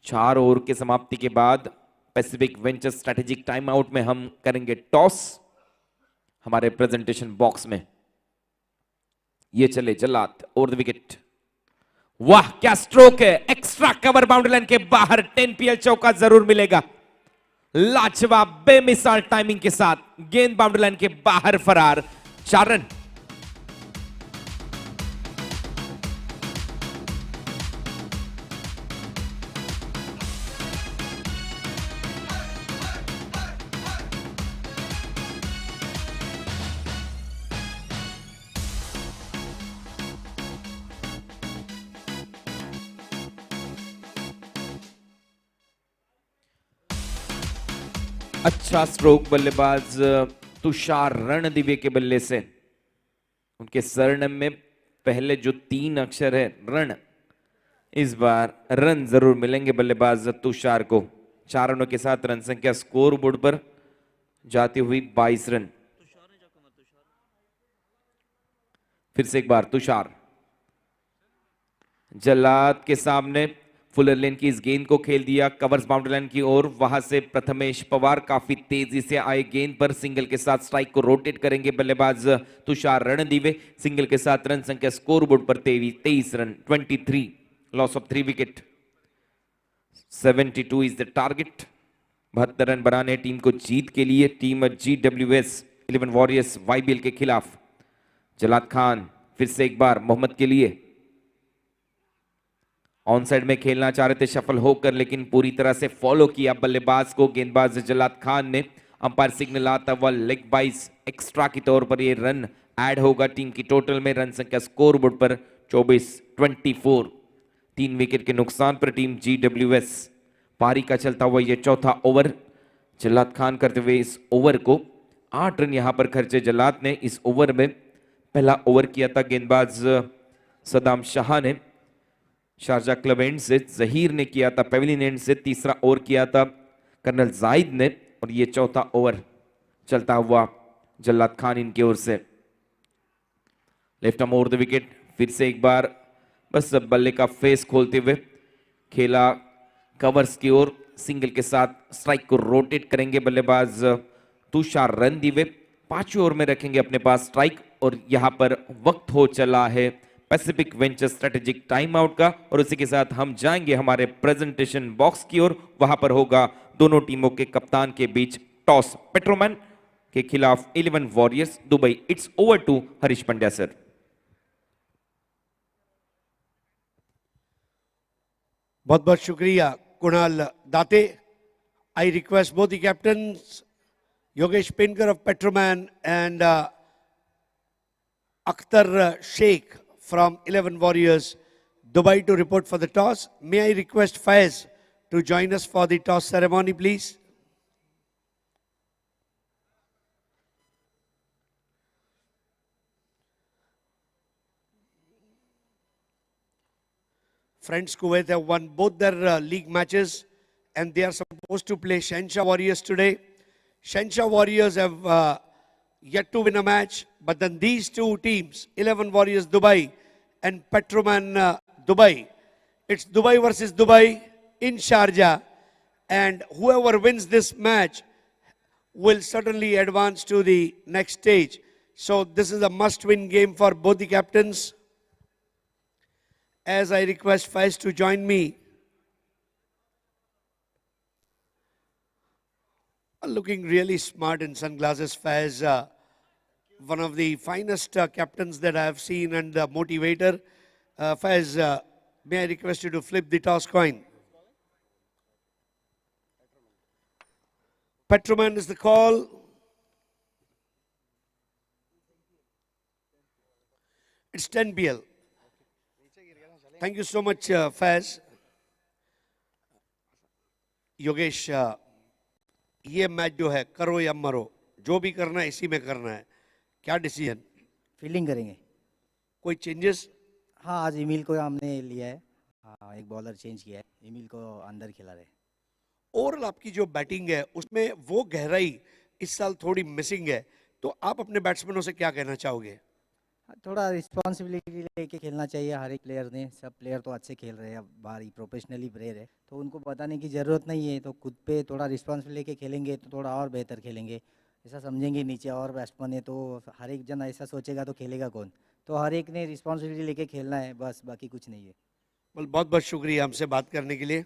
4 ओवर के समाप्ति के बाद Pacific venture strategic time out में हम करेंगे टॉस हमारे प्रेजेंटेशन बॉक्स में। ये चले जल्लाद ओवर द विकेट, वाह क्या स्ट्रोक है, एक्स्ट्रा कवर बाउंड्री लाइन के बाहर 10PL चौका जरूर मिलेगा। लाजवाब बेमिसाल टाइमिंग के साथ गेंद बाउंड्री लाइन के बाहर फरार, 4 रन। अच्छा स्ट्रोक बल्लेबाज तुषार रणदिवे के बल्ले से। उनके सरनेम में पहले जो 3 अक्षर है रण, इस बार रन जरूर मिलेंगे बल्लेबाज तुषार को। 4 रनों के साथ रन संख्या स्कोर बोर्ड पर जाती हुई 22 रन। फिर से एक बार तुषार, जल्लाद के सामने फुलर लेन की इस गेंद को खेल दिया कवर्स बाउंड्री लाइन की ओर। वहां से प्रथमेश पवार काफी तेजी से आए गेंद पर, सिंगल के साथ स्ट्राइक को रोटेट करेंगे बल्लेबाज तुषार रणदिवे। सिंगल के साथ रन संख्या स्कोर बोर्ड पर 23 run, 23 loss of 3 wicket. 72 is the target. 72 run बनाने टीम को जीत के लिए टीम GWS 11 वॉरियर्स YBL के खिलाफ। जलाद खान फिर से एक बार मोहम्मद के लिए ऑन साइड में खेलना चाह रहे थे शफल होकर, लेकिन पूरी तरह से फॉलो किया बल्लेबाज को गेंदबाज जलाद खान ने। अंपायर सिग्नल आता हुआ लेग बाइस एक्स्ट्रा के तौर पर ये रन ऐड होगा टीम की टोटल में। रन संख्या स्कोर बोर्ड पर 24 3 विकेट के नुकसान पर टीम GWS। पारी का चलता हुआ ये चौथा ओवर जलाद खान करते हुए इस ओवर को 8 रन यहां पर खर्चे जलाद ने। इस ओवर में पहला ओवर किया था गेंदबाज सदाम शाह ने शारजा क्लब एंड से, जहीर ने किया था पवेलियन एंड से। तीसरा ओवर किया था कर्नल जाहिद ने, और ये चौथा ओवर चलता हुआ जल्लाद खान इनकी ओर से। Left arm over the wicket, फिर से एक बार बस बल्ले का फेस खोलते हुए खेला कवर्स की ओर, सिंगल के साथ स्ट्राइक को रोटेट करेंगे बल्लेबाज तुषार रणदीवे, 5वें ओवर में रखेंगे अपने पास स्ट्राइक। और यहां पर वक्त हो चला है Pacific venture strategic time out का, और उसी के साथ हम जाएंगे हमारे प्रेजेंटेशन बॉक्स की ओर। वहां पर होगा दोनों टीमों के कप्तान के बीच टॉस। पेट्रोमैन के खिलाफ 11 Warriors Dubai. It's over to Harish Pandya sir. बहुत बहुत शुक्रिया कुणाल दाते। I request both the captains, Yogesh Pinkar of Petroman and Akhtar Sheikh from 11 Warriors, Dubai, to report for the toss. May I request Faiz to join us for the toss ceremony, please? Friends Kuwait have won both their league matches and they are supposed to play Shansha Warriors today. Shansha Warriors have yet to win a match, but then these two teams, 11 Warriors Dubai and Petroman Dubai, it's Dubai versus Dubai in Sharjah, and whoever wins this match will certainly advance to the next stage. So this is a must-win game for both the captains. As I request Faiz to join me. Looking really smart in sunglasses, Faiz. One of the finest captains that I have seen and motivator. Faiz, may I request you to flip the toss coin? Petroman is the call. It's 10 BL. Thank you so much, Faiz. Yogesh, ये match जो है करो या मरो, जो भी करना है इसी में करना है, क्या डिसीजन? फील्डिंग करेंगे। कोई चेंजेस? हाँ, आज इमिल को हमने लिया है। हाँ, एक बॉलर चेंज किया है, इमिल को अंदर खिला रहे। ओवरऑल आपकी जो बैटिंग है उसमें वो गहराई इस साल थोड़ी मिसिंग है, तो आप अपने बैट्समैनों से क्या कहना चाहोगे? थोड़ा रिस्पॉन्सिबिलिटी लेके खेलना चाहिए हर एक प्लेयर ने। सब प्लेयर तो अच्छे खेल रहे हैं, अब बाहरी प्रोफेशनली प्लेयर है, तो उनको बताने की ज़रूरत नहीं है। तो खुद पे थोड़ा रिस्पॉन्सिबिलिटी लेके खेलेंगे तो थोड़ा और बेहतर खेलेंगे। ऐसा समझेंगे नीचे और बैट्समैन है तो हर एक जन ऐसा सोचेगा तो खेलेगा कौन। तो हर एक ने रिस्पॉन्सिबिलिटी लेके खेलना है, बस, बाकी कुछ नहीं है। बहुत बहुत शुक्रिया हमसे बात करने के लिए।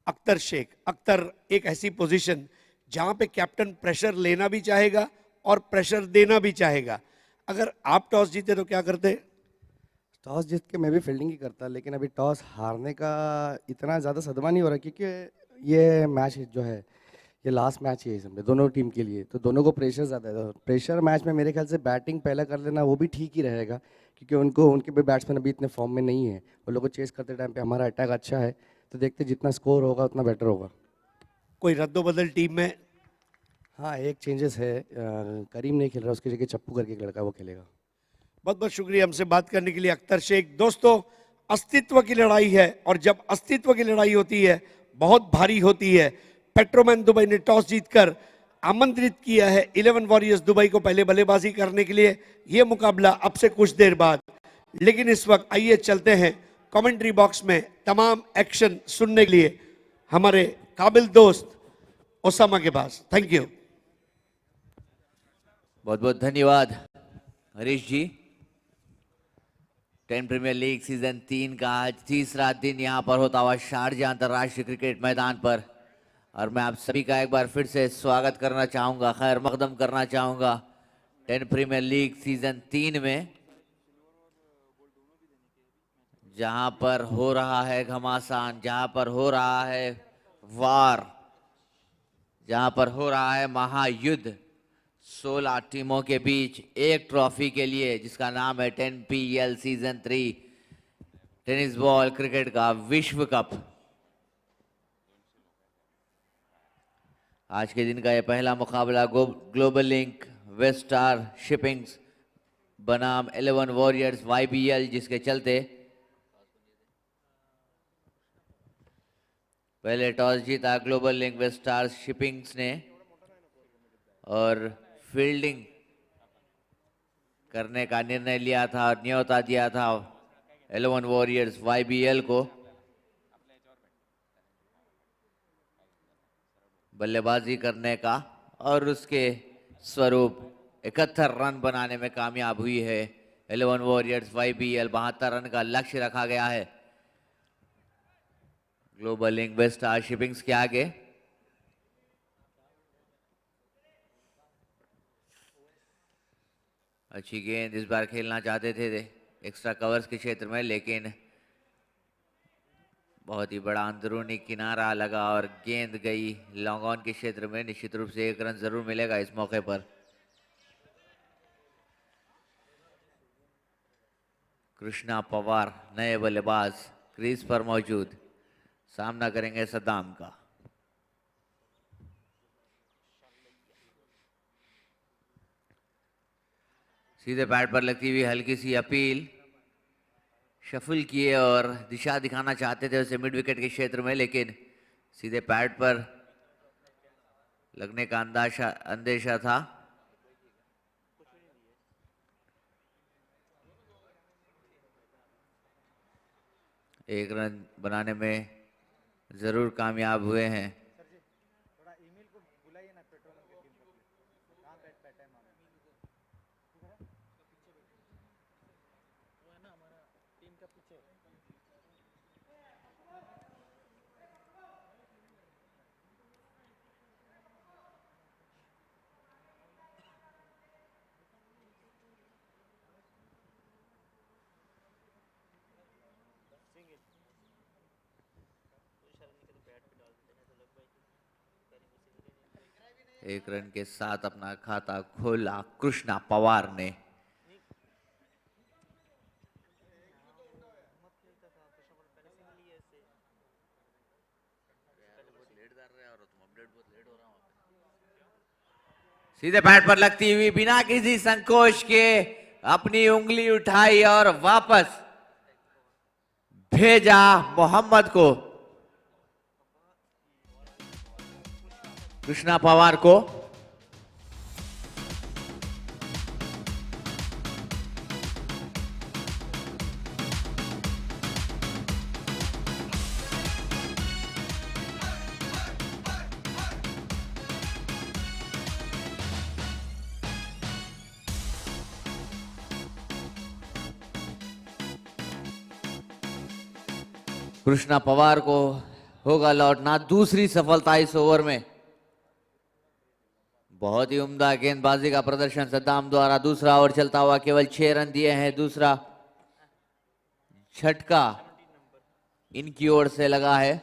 अख्तर शेख, अख्तर, एक ऐसी पोजीशन जहां पे कैप्टन प्रेशर लेना भी चाहेगा और प्रेशर देना भी चाहेगा। अगर आप टॉस जीते तो क्या करते? टॉस जीत के मैं भी फील्डिंग ही करता, लेकिन अभी टॉस हारने का इतना ज़्यादा सदमा नहीं हो रहा, क्योंकि ये मैच जो है ये लास्ट मैच ही है इसमें दोनों टीम के लिए, तो दोनों को प्रेशर ज़्यादा है। तो प्रेशर मैच में मेरे ख्याल से बैटिंग पहले कर लेना वो भी ठीक ही रहेगा, क्योंकि उनके भी बैट्समैन अभी इतने फॉर्म में नहीं है। वो लोग को चेस करते टाइम पे हमारा अटैक अच्छा है, तो देखते जितना स्कोर होगा उतना बेटर होगा। कोई रद्दोबदल टीम में? हाँ, एक चेंजेस है, करीम नहीं खेल रहा, उसकी जगह चप्पू करके एक लड़का वो खेलेगा। बहुत बहुत शुक्रिया हमसे बात करने के लिए अख्तर शेख। दोस्तों, अस्तित्व की लड़ाई है और जब अस्तित्व की लड़ाई होती है बहुत भारी होती है। पेट्रोमैन दुबई ने टॉस जीतकर आमंत्रित किया है 11 वॉरियर्स दुबई को पहले बल्लेबाजी करने के लिए। यह मुकाबला अब से कुछ देर बाद, लेकिन इस वक्त आइए चलते हैं कमेंट्री बॉक्स में तमाम एक्शन सुनने के लिए हमारे काबिल दोस्त ओसामा के पास। Thank you. बहुत बहुत धन्यवाद हरीश जी। 10 प्रीमियर लीग सीजन 3 का आज तीसरा दिन यहां पर होता हुआ शारजाह अंतर्राष्ट्रीय क्रिकेट मैदान पर, और मैं आप सभी का एक बार फिर से स्वागत करना चाहूंगा, खैर मकदम करना चाहूंगा 10 प्रीमियर लीग सीजन 3 में, जहां पर हो रहा है घमासान, जहां पर हो रहा है वार, जहां पर हो रहा है महायुद्ध 16 टीमों के बीच एक ट्रॉफी के लिए, जिसका नाम है 10PL season 3 tennis ball cricket का विश्व कप। आज के दिन का यह पहला मुकाबला ग्लोबल लिंक वेस्टार शिपिंग्स बनाम 11 वॉरियर्स YBL, जिसके चलते पहले टॉस जीता ग्लोबल लिंक वेस्टार शिपिंग्स ने और फील्डिंग करने का निर्णय लिया था और न्योता दिया था 11 वॉरियर्स YBL को बल्लेबाजी करने का, और उसके स्वरूप 71 रन बनाने में कामयाब हुई है 11 वॉरियर्स YBL। 72 रन का लक्ष्य रखा गया है ग्लोबल लिंक वेस्टार शिपिंग्स के आगे। अच्छी गेंद इस बार खेलना चाहते थे एक्स्ट्रा कवर्स के क्षेत्र में, लेकिन बहुत ही बड़ा अंदरूनी किनारा लगा और गेंद गई लॉन्ग ऑन के क्षेत्र में। निश्चित रूप से 1 रन जरूर मिलेगा इस मौके पर। कृष्णा पवार नए बल्लेबाज क्रीज पर मौजूद, सामना करेंगे सद्दाम का। सीधे पैड पर लगती हुई हल्की सी अपील, शफल किए और दिशा दिखाना चाहते थे उसे मिड विकेट के क्षेत्र में, लेकिन सीधे पैड पर लगने का अंदेशा था। एक रन बनाने में जरूर कामयाब हुए हैं। एक रन के साथ अपना खाता खोला कृष्णा पवार ने। सीधे पैड पर लगती हुई बिना किसी संकोच के अपनी उंगली उठाई और वापस भेजा मोहम्मद को, कृष्णा पवार को। कृष्णा पवार को होगा लौटना दूसरी सफलता इस ओवर में। बहुत ही उम्दा गेंदबाजी का प्रदर्शन सद्दाम द्वारा। दूसरा ओवर चलता हुआ केवल 6 रन दिए हैं। दूसरा झटका इनकी ओर से लगा है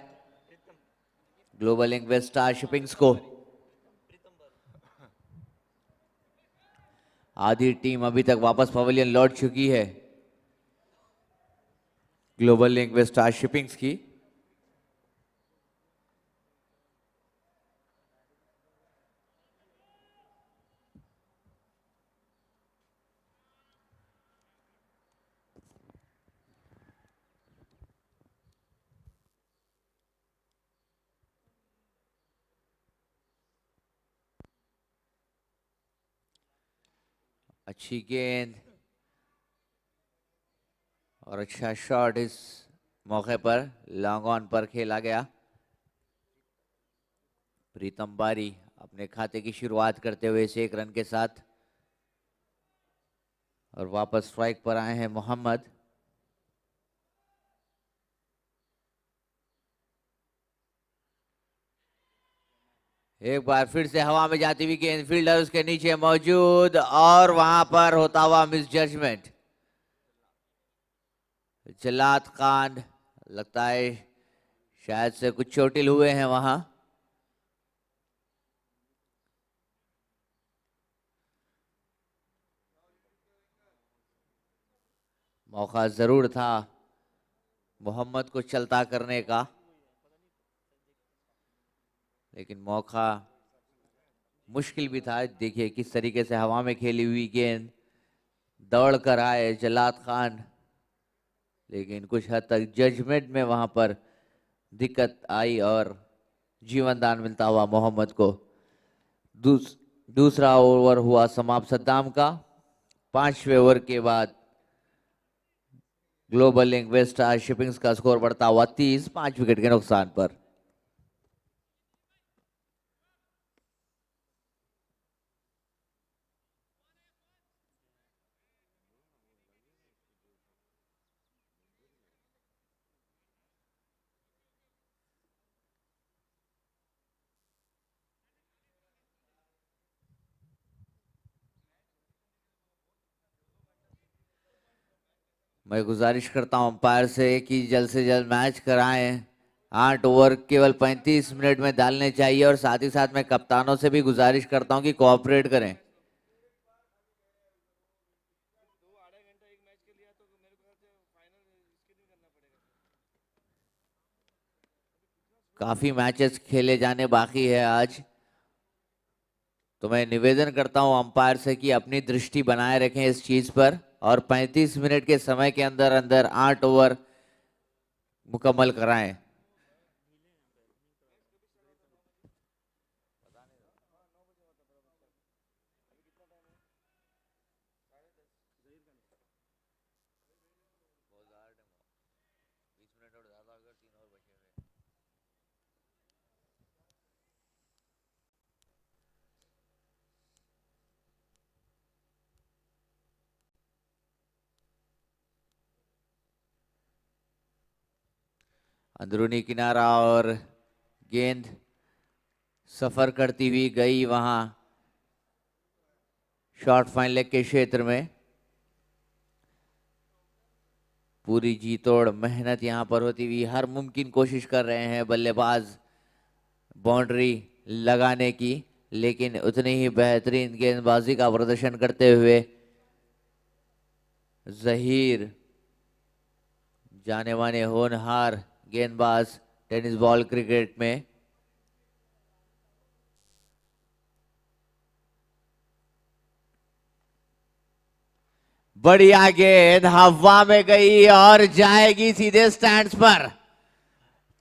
ग्लोबल लिंक वेस्टार शिपिंग्स को। आधी टीम अभी तक वापस पवेलियन लौट चुकी है ग्लोबल लिंक वेस्टार शिपिंग्स की। अच्छी गेंद और अच्छा शॉट इस मौके पर लॉन्ग ऑन पर खेला गया। प्रीतम बारी अपने खाते की शुरुआत करते हुए इस 1 रन के साथ, और वापस स्ट्राइक पर आए हैं मोहम्मद। एक बार फिर से हवा में जाती हुई गेंद, फील्डर उसके नीचे मौजूद और वहां पर होता हुआ मिस जजमेंट। जलात खान लगता है शायद से कुछ चोटिल हुए हैं वहां। मौका जरूर था मोहम्मद को चलता करने का, लेकिन मौका मुश्किल भी था। देखिए किस तरीके से हवा में खेली हुई गेंद दौड़ कर आए जलात खान, लेकिन कुछ हद तक जजमेंट में वहां पर दिक्कत आई और जीवन दान मिलता हुआ मोहम्मद को। दूसरा ओवर हुआ समाप्त सद्दाम का। 5वें ओवर के बाद ग्लोबल लिंक वेस्टार शिपिंग्स का स्कोर बढ़ता हुआ 30, 5 विकेट के नुकसान पर। मैं गुजारिश करता हूं अंपायर से कि जल्द से जल्द मैच कराएं। 8 ओवर केवल 35 मिनट में डालने चाहिए और साथ ही साथ मैं कप्तानों से भी गुजारिश करता हूं कि कोऑपरेट करें। काफी मैचेस खेले जाने बाकी है आज, तो मैं निवेदन करता हूं अंपायर से कि अपनी दृष्टि बनाए रखें इस चीज पर और 35 मिनट के समय के अंदर अंदर 8 ओवर मुकम्मल कराएं। अंदरूनी किनारा और गेंद सफर करती हुई गई वहां शॉर्ट फाइन लेग के क्षेत्र में। पूरी जी तोड़ मेहनत यहां पर होती हुई, हर मुमकिन कोशिश कर रहे हैं बल्लेबाज बाउंड्री लगाने की, लेकिन उतनी ही बेहतरीन गेंदबाजी का प्रदर्शन करते हुए जहीर, जाने माने होनहार गेंदबाज टेनिस बॉल क्रिकेट में। बढ़िया गेंद हवा में गई और जाएगी सीधे स्टैंड्स पर।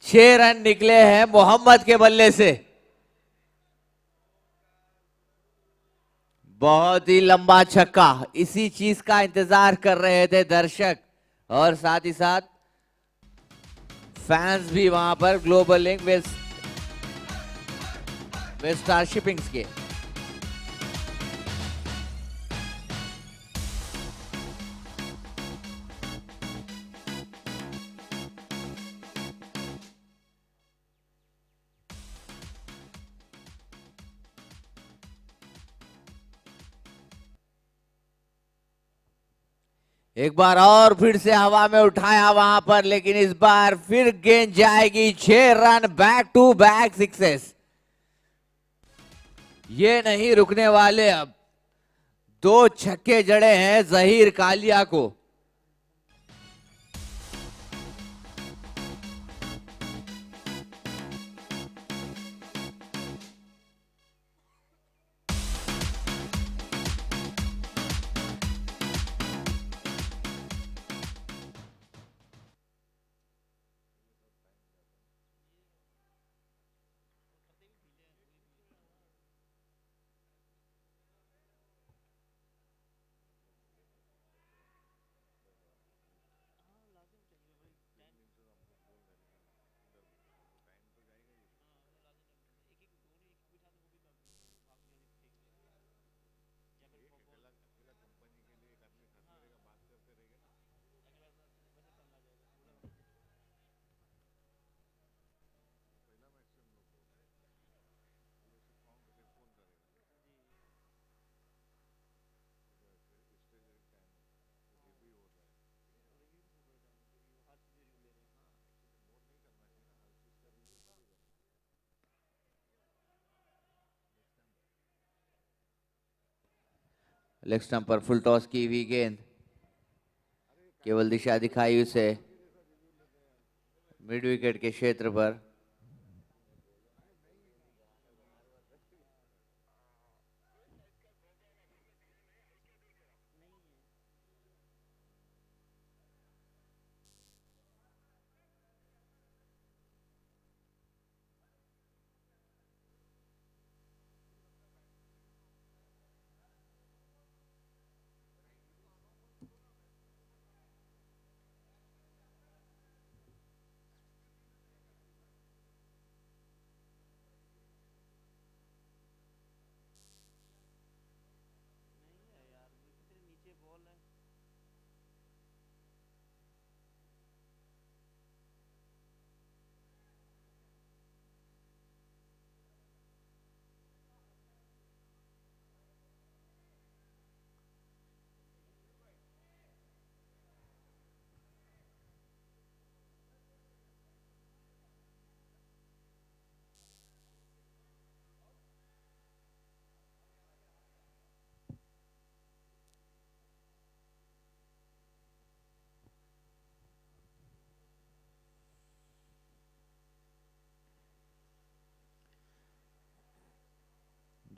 6 रन निकले हैं मोहम्मद के बल्ले से। बहुत ही लंबा छक्का, इसी चीज का इंतजार कर रहे थे दर्शक और साथ ही साथ फैंस भी वहां पर ग्लोबल लिंक वेस्टार शिपिंग्स के। एक बार और फिर से हवा में उठाया वहां पर, लेकिन इस बार फिर गेंद जाएगी। 6 run, back to back sixes, ये नहीं रुकने वाले। अब 2 छक्के जड़े हैं जहीर कालिया को। लेग स्टंप पर फुल टॉस की हुई गेंद, केवल दिशा दिखाई उसे मिड विकेट के क्षेत्र पर।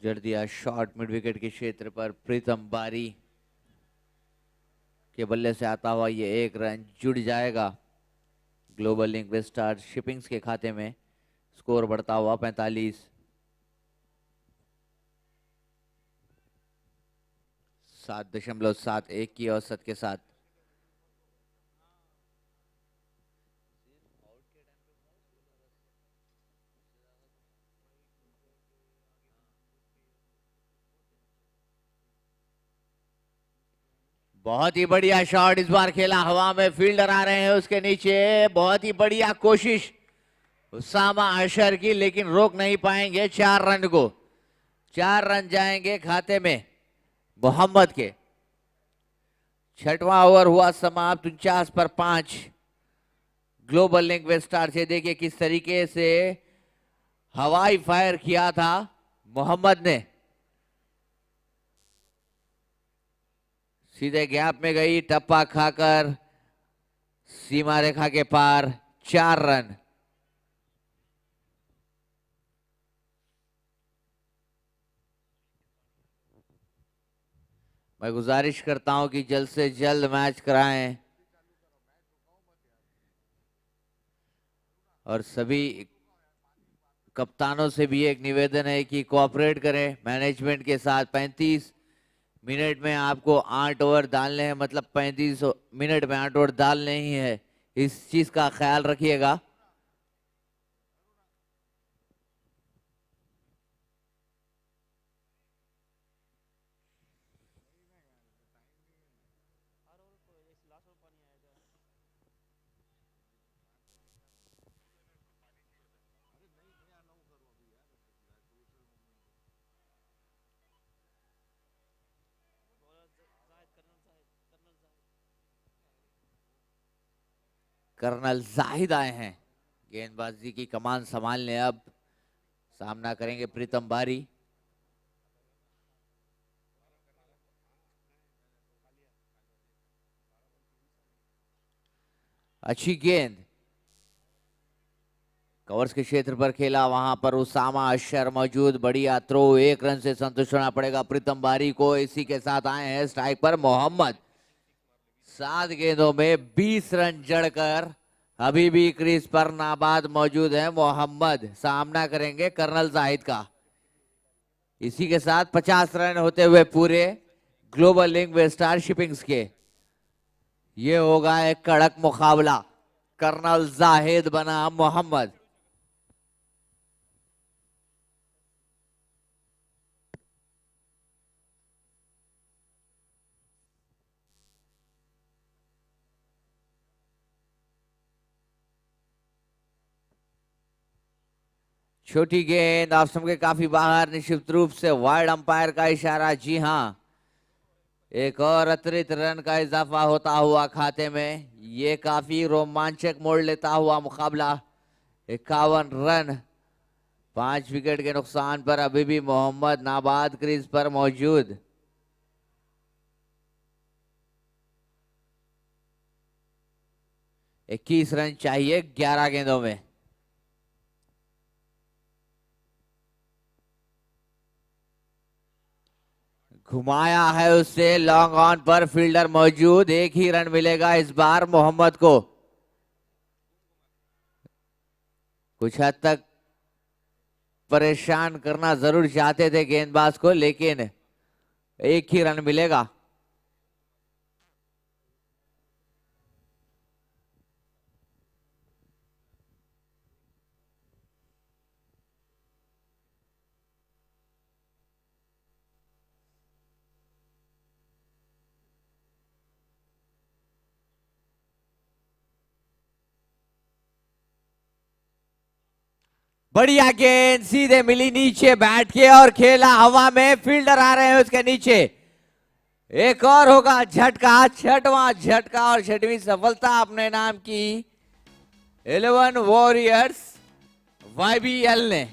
जड़ दिया शॉट मिड विकेट के क्षेत्र पर। प्रीतम बारी के बल्ले से आता हुआ ये 1 रन जुड़ जाएगा ग्लोबल लिंक वेस्टार शिपिंग्स के खाते में। स्कोर बढ़ता हुआ 45। 7.71 की औसत के साथ। बहुत ही बढ़िया शॉट इस बार खेला हवा में, फील्डर आ रहे हैं उसके नीचे। बहुत ही बढ़िया कोशिश उसामा अशर की, लेकिन रोक नहीं पाएंगे 4 रन को। 4 रन जाएंगे खाते में मोहम्मद के। 6वां ओवर हुआ समाप्त 49 पर 5 ग्लोबल लिंक वेस्टार से। देखिए किस तरीके से हवाई फायर किया था मोहम्मद ने, सीधे गैप में गई, टप्पा खाकर सीमा रेखा के पार। 4 रन। मैं गुजारिश करता हूं कि जल्द से जल्द मैच कराएं और सभी कप्तानों से भी एक निवेदन है कि कोऑपरेट करें मैनेजमेंट के साथ। 35 मिनट में आपको 8 ओवर डालने हैं, मतलब 35 मिनट में 8 ओवर डालने ही है, इस चीज का ख्याल रखिएगा। कर्नल जाहिद आए हैं गेंदबाजी की कमान संभालने। अब सामना करेंगे प्रीतम बारी। अच्छी गेंद कवर्स के क्षेत्र पर खेला, वहां पर उसामा अशर मौजूद। बढ़िया थ्रो, 1 रन से संतुष्ट होना पड़ेगा प्रीतम बारी को। इसी के साथ आए हैं स्ट्राइक पर मोहम्मद। 7 गेंदों में 20 रन जड़कर अभी भी क्रीज पर नाबाद मौजूद है मोहम्मद। सामना करेंगे कर्नल जाहिद का। इसी के साथ 50 रन होते हुए पूरे ग्लोबल लिंक वेस्टार शिपिंग्स के। ये होगा एक कड़क मुकाबला। कर्नल जाहिद बना मोहम्मद। छोटी गेंद ऑफ स्टंप के काफी बाहर, निश्चित रूप से वाइड अंपायर का इशारा। जी हां, एक और अतिरिक्त रन का इजाफा होता हुआ खाते में। ये काफी रोमांचक मोड़ लेता हुआ मुकाबला। 51 रन 5 विकेट के नुकसान पर अभी भी मोहम्मद नाबाद क्रीज पर मौजूद। इक्कीस रन चाहिए 11 गेंदों में। घुमाया है उससे लॉन्ग ऑन पर, फील्डर मौजूद। 1 ही रन मिलेगा इस बार मोहम्मद को। कुछ हद तक परेशान करना जरूर चाहते थे गेंदबाज को, लेकिन 1 ही रन मिलेगा। बढ़िया गेंद सीधे मिली नीचे बैठ के और खेला हवा में। फील्डर आ रहे हैं उसके नीचे। एक और होगा झटका, 6वां झटका और 6वीं सफलता अपने नाम की 11 वॉरियर्स YBL ने।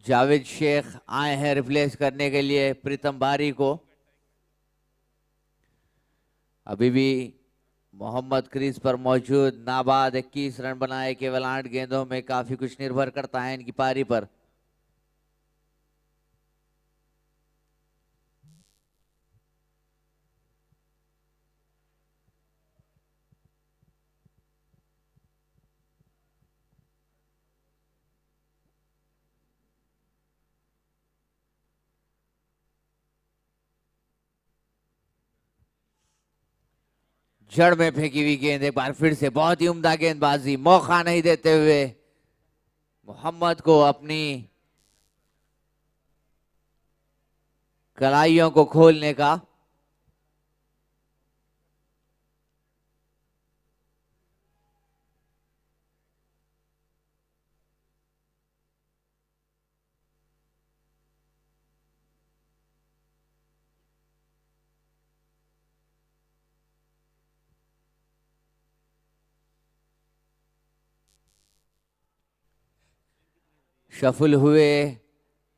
जावेद शेख आए हैं रिप्लेस करने के लिए प्रीतम बारी को। अभी भी मोहम्मद क्रीज पर मौजूद, नाबाद 21 रन बनाए केवल 8 गेंदों में, काफी कुछ निर्भर करता है इनकी पारी पर। जड़ में फेंकी हुई गेंद, एक बार फिर से बहुत ही उम्दा गेंदबाजी, मौका नहीं देते हुए मोहम्मद को अपनी कलाइयों को खोलने का। शफल हुए,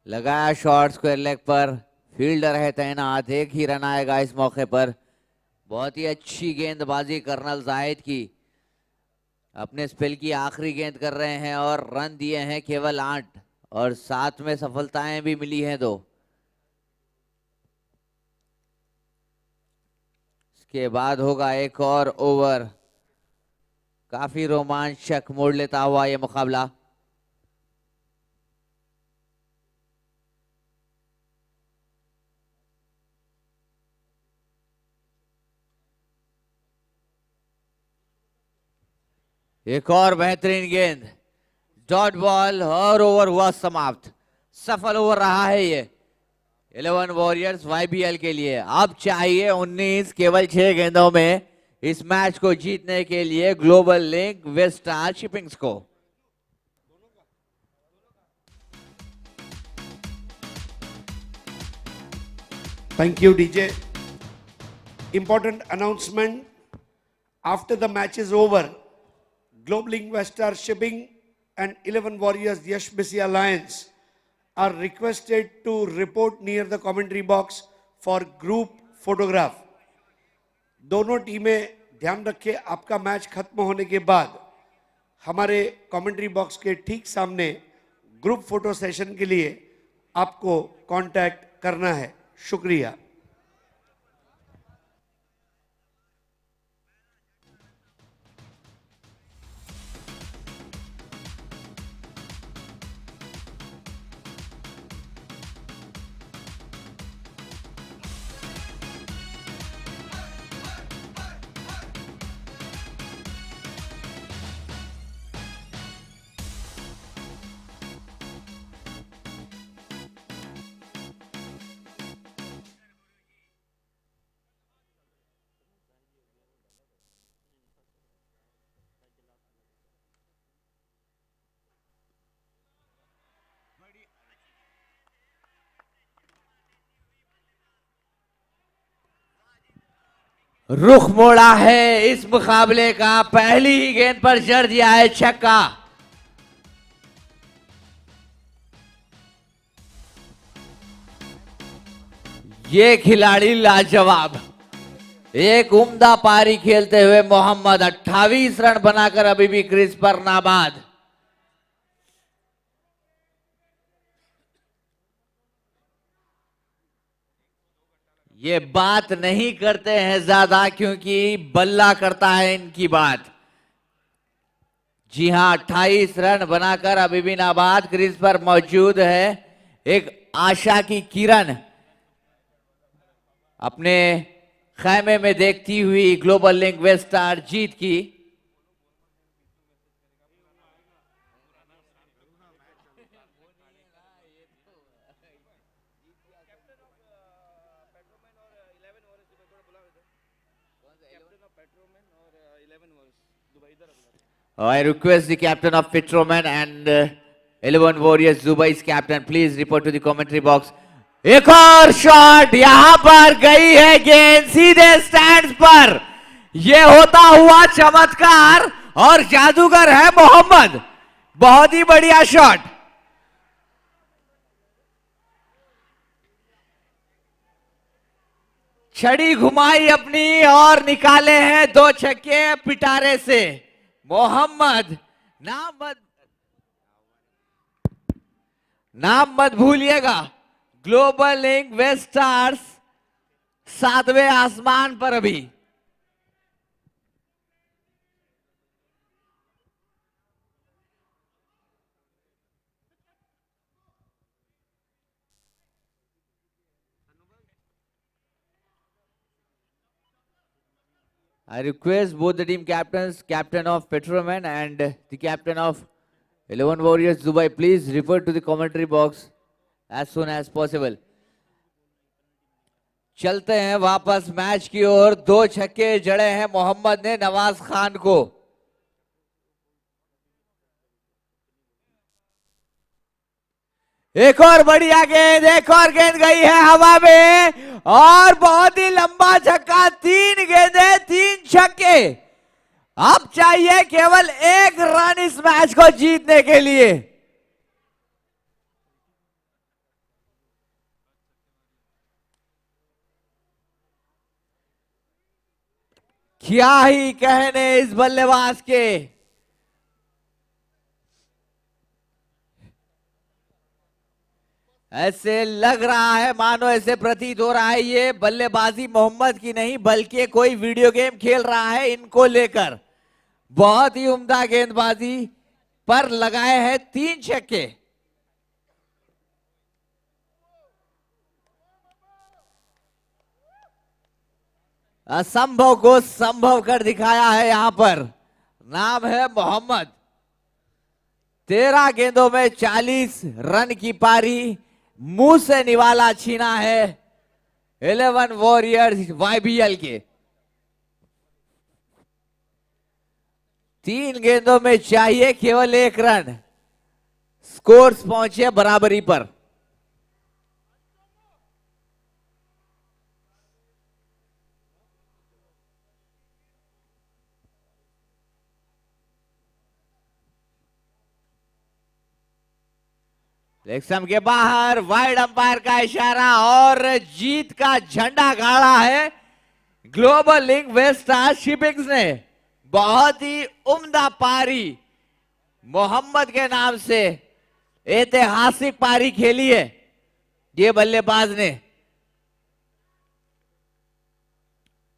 लगाया शॉट स्क्वायर लेग पर, फील्डर है तैनात, एक ही रन आएगा इस मौके पर। बहुत ही अच्छी गेंदबाजी कर्नल जाहिद की, अपने स्पेल की आखिरी गेंद कर रहे हैं और रन दिए हैं केवल 8 और साथ में सफलताएं भी मिली हैं 2। इसके बाद होगा एक और ओवर। काफी रोमांचक मोड़ लेता हुआ यह मुकाबला। एक और बेहतरीन गेंद, डॉट बॉल और ओवर हुआ समाप्त। सफल ओवर रहा है ये 11 वॉरियर्स YBL के लिए। अब चाहिए 19 केवल 6 गेंदों में इस मैच को जीतने के लिए ग्लोबल लिंक वेस्टार शिपिंग्स को। Thank you, DJ. Important announcement. After the match is over, Globelink Vestar Shipping and 11 Warriors Yash Bisya Alliance are requested to report near the commentary box for group photograph. दोनों टीमें ध्यान रखें, आपका match खत्म होने के बाद हमारे कमेंट्री बॉक्स के ठीक सामने ग्रुप फोटो सेशन के लिए आपको कांटेक्ट करना है। शुक्रिया। रुख मोड़ा है इस मुकाबले का, पहली ही गेंद पर जड़ दिया है छक्का। ये खिलाड़ी लाजवाब, एक उम्दा पारी खेलते हुए मोहम्मद 28 रन बनाकर अभी भी क्रीज पर नाबाद। ये बात नहीं करते हैं ज्यादा क्योंकि बल्ला करता है इनकी बात। जी हां, 28 रन बनाकर अभी भी नाबाद क्रीज पर मौजूद है एक आशा की किरण, अपने खैमे में देखती हुई ग्लोबल लिंक वेस्टार जीत की। I request the captain of Petroman and 11 Warriors Dubai's captain, please report to the commentary box. एक और शॉट, यहां पर गई है गेंद सीधे स्टैंड्स पर। यह होता हुआ चमत्कार और जादूगर है मोहम्मद। बहुत ही बढ़िया शॉट। छड़ी घुमाई अपनी और निकाले हैं 2 छक्के पिटारे से। मोहम्मद, नाम मत भूलिएगा, ग्लोबल लिंक वेस्ट स्टार्स 7वें आसमान पर अभी। I request both the team captains, captain of Petroman and the captain of 11 Warriors Dubai, please refer to the commentary box as soon as possible. चलते हैं वापस मैच की ओर। 2 छक्के जड़े हैं मोहम्मद ने नवाज खान को। एक और बढ़िया गेंद, एक और गेंद गई है हवा में और बहुत ही लंबा छक्का। 3 गेंदें 3 छक्के। अब चाहिए केवल 1 रन इस मैच को जीतने के लिए। क्या ही कहने इस बल्लेबाज के। ऐसे लग रहा है, मानो ऐसे प्रतीत हो रहा है ये बल्लेबाजी मोहम्मद की नहीं बल्कि कोई वीडियो गेम खेल रहा है इनको लेकर। बहुत ही उम्दा गेंदबाजी पर लगाए हैं 3 छक्के। असंभव को संभव कर दिखाया है यहां पर। नाम है मोहम्मद। 13 गेंदों में 40 रन की पारी मुंह से निवाला छीना है 11 वॉरियर्स YBL के। 3 गेंदों में चाहिए केवल 1 रन। स्कोर्स पहुंचे बराबरी पर। लेग स्टंप के बाहर वाइड अंपायर का इशारा और जीत का झंडा गाड़ा है Global Link West Star Shippings ने। बहुत ही उम्दा पारी मोहम्मद के नाम से ऐतिहासिक पारी खेली है ये बल्लेबाज ने।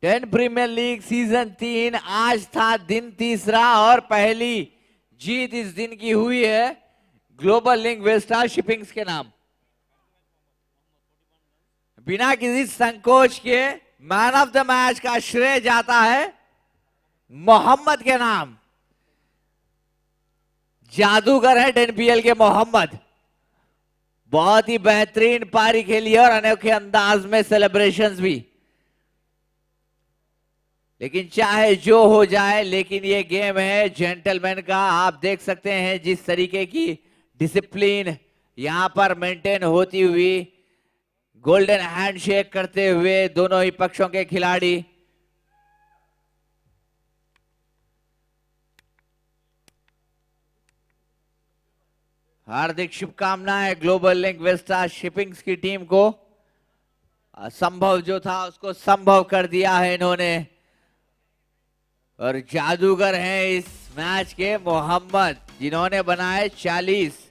10 प्रीमियर लीग सीजन 3 आज था दिन तीसरा और पहली जीत इस दिन की हुई है Global Link West Star Shippings के नाम। बिना किसी संकोच के मैन ऑफ द मैच का श्रेय जाता है मोहम्मद के नाम। जादूगर है NPL के मोहम्मद। बहुत ही बेहतरीन पारी खेली और अनोखे अंदाज में सेलिब्रेशंस भी। लेकिन चाहे जो हो जाए, लेकिन ये गेम है जेंटलमैन का। आप देख सकते हैं जिस तरीके की डिसिप्लिन यहां पर मेंटेन होती हुई, गोल्डन हैंडशेक करते हुए दोनों ही पक्षों के खिलाड़ी। हार्दिक शुभकामनाएं Global Link West Star Shippings की टीम को। असंभव जो था उसको संभव कर दिया है इन्होंने और जादूगर हैं इस मैच के मोहम्मद, जिन्होंने बनाए 40।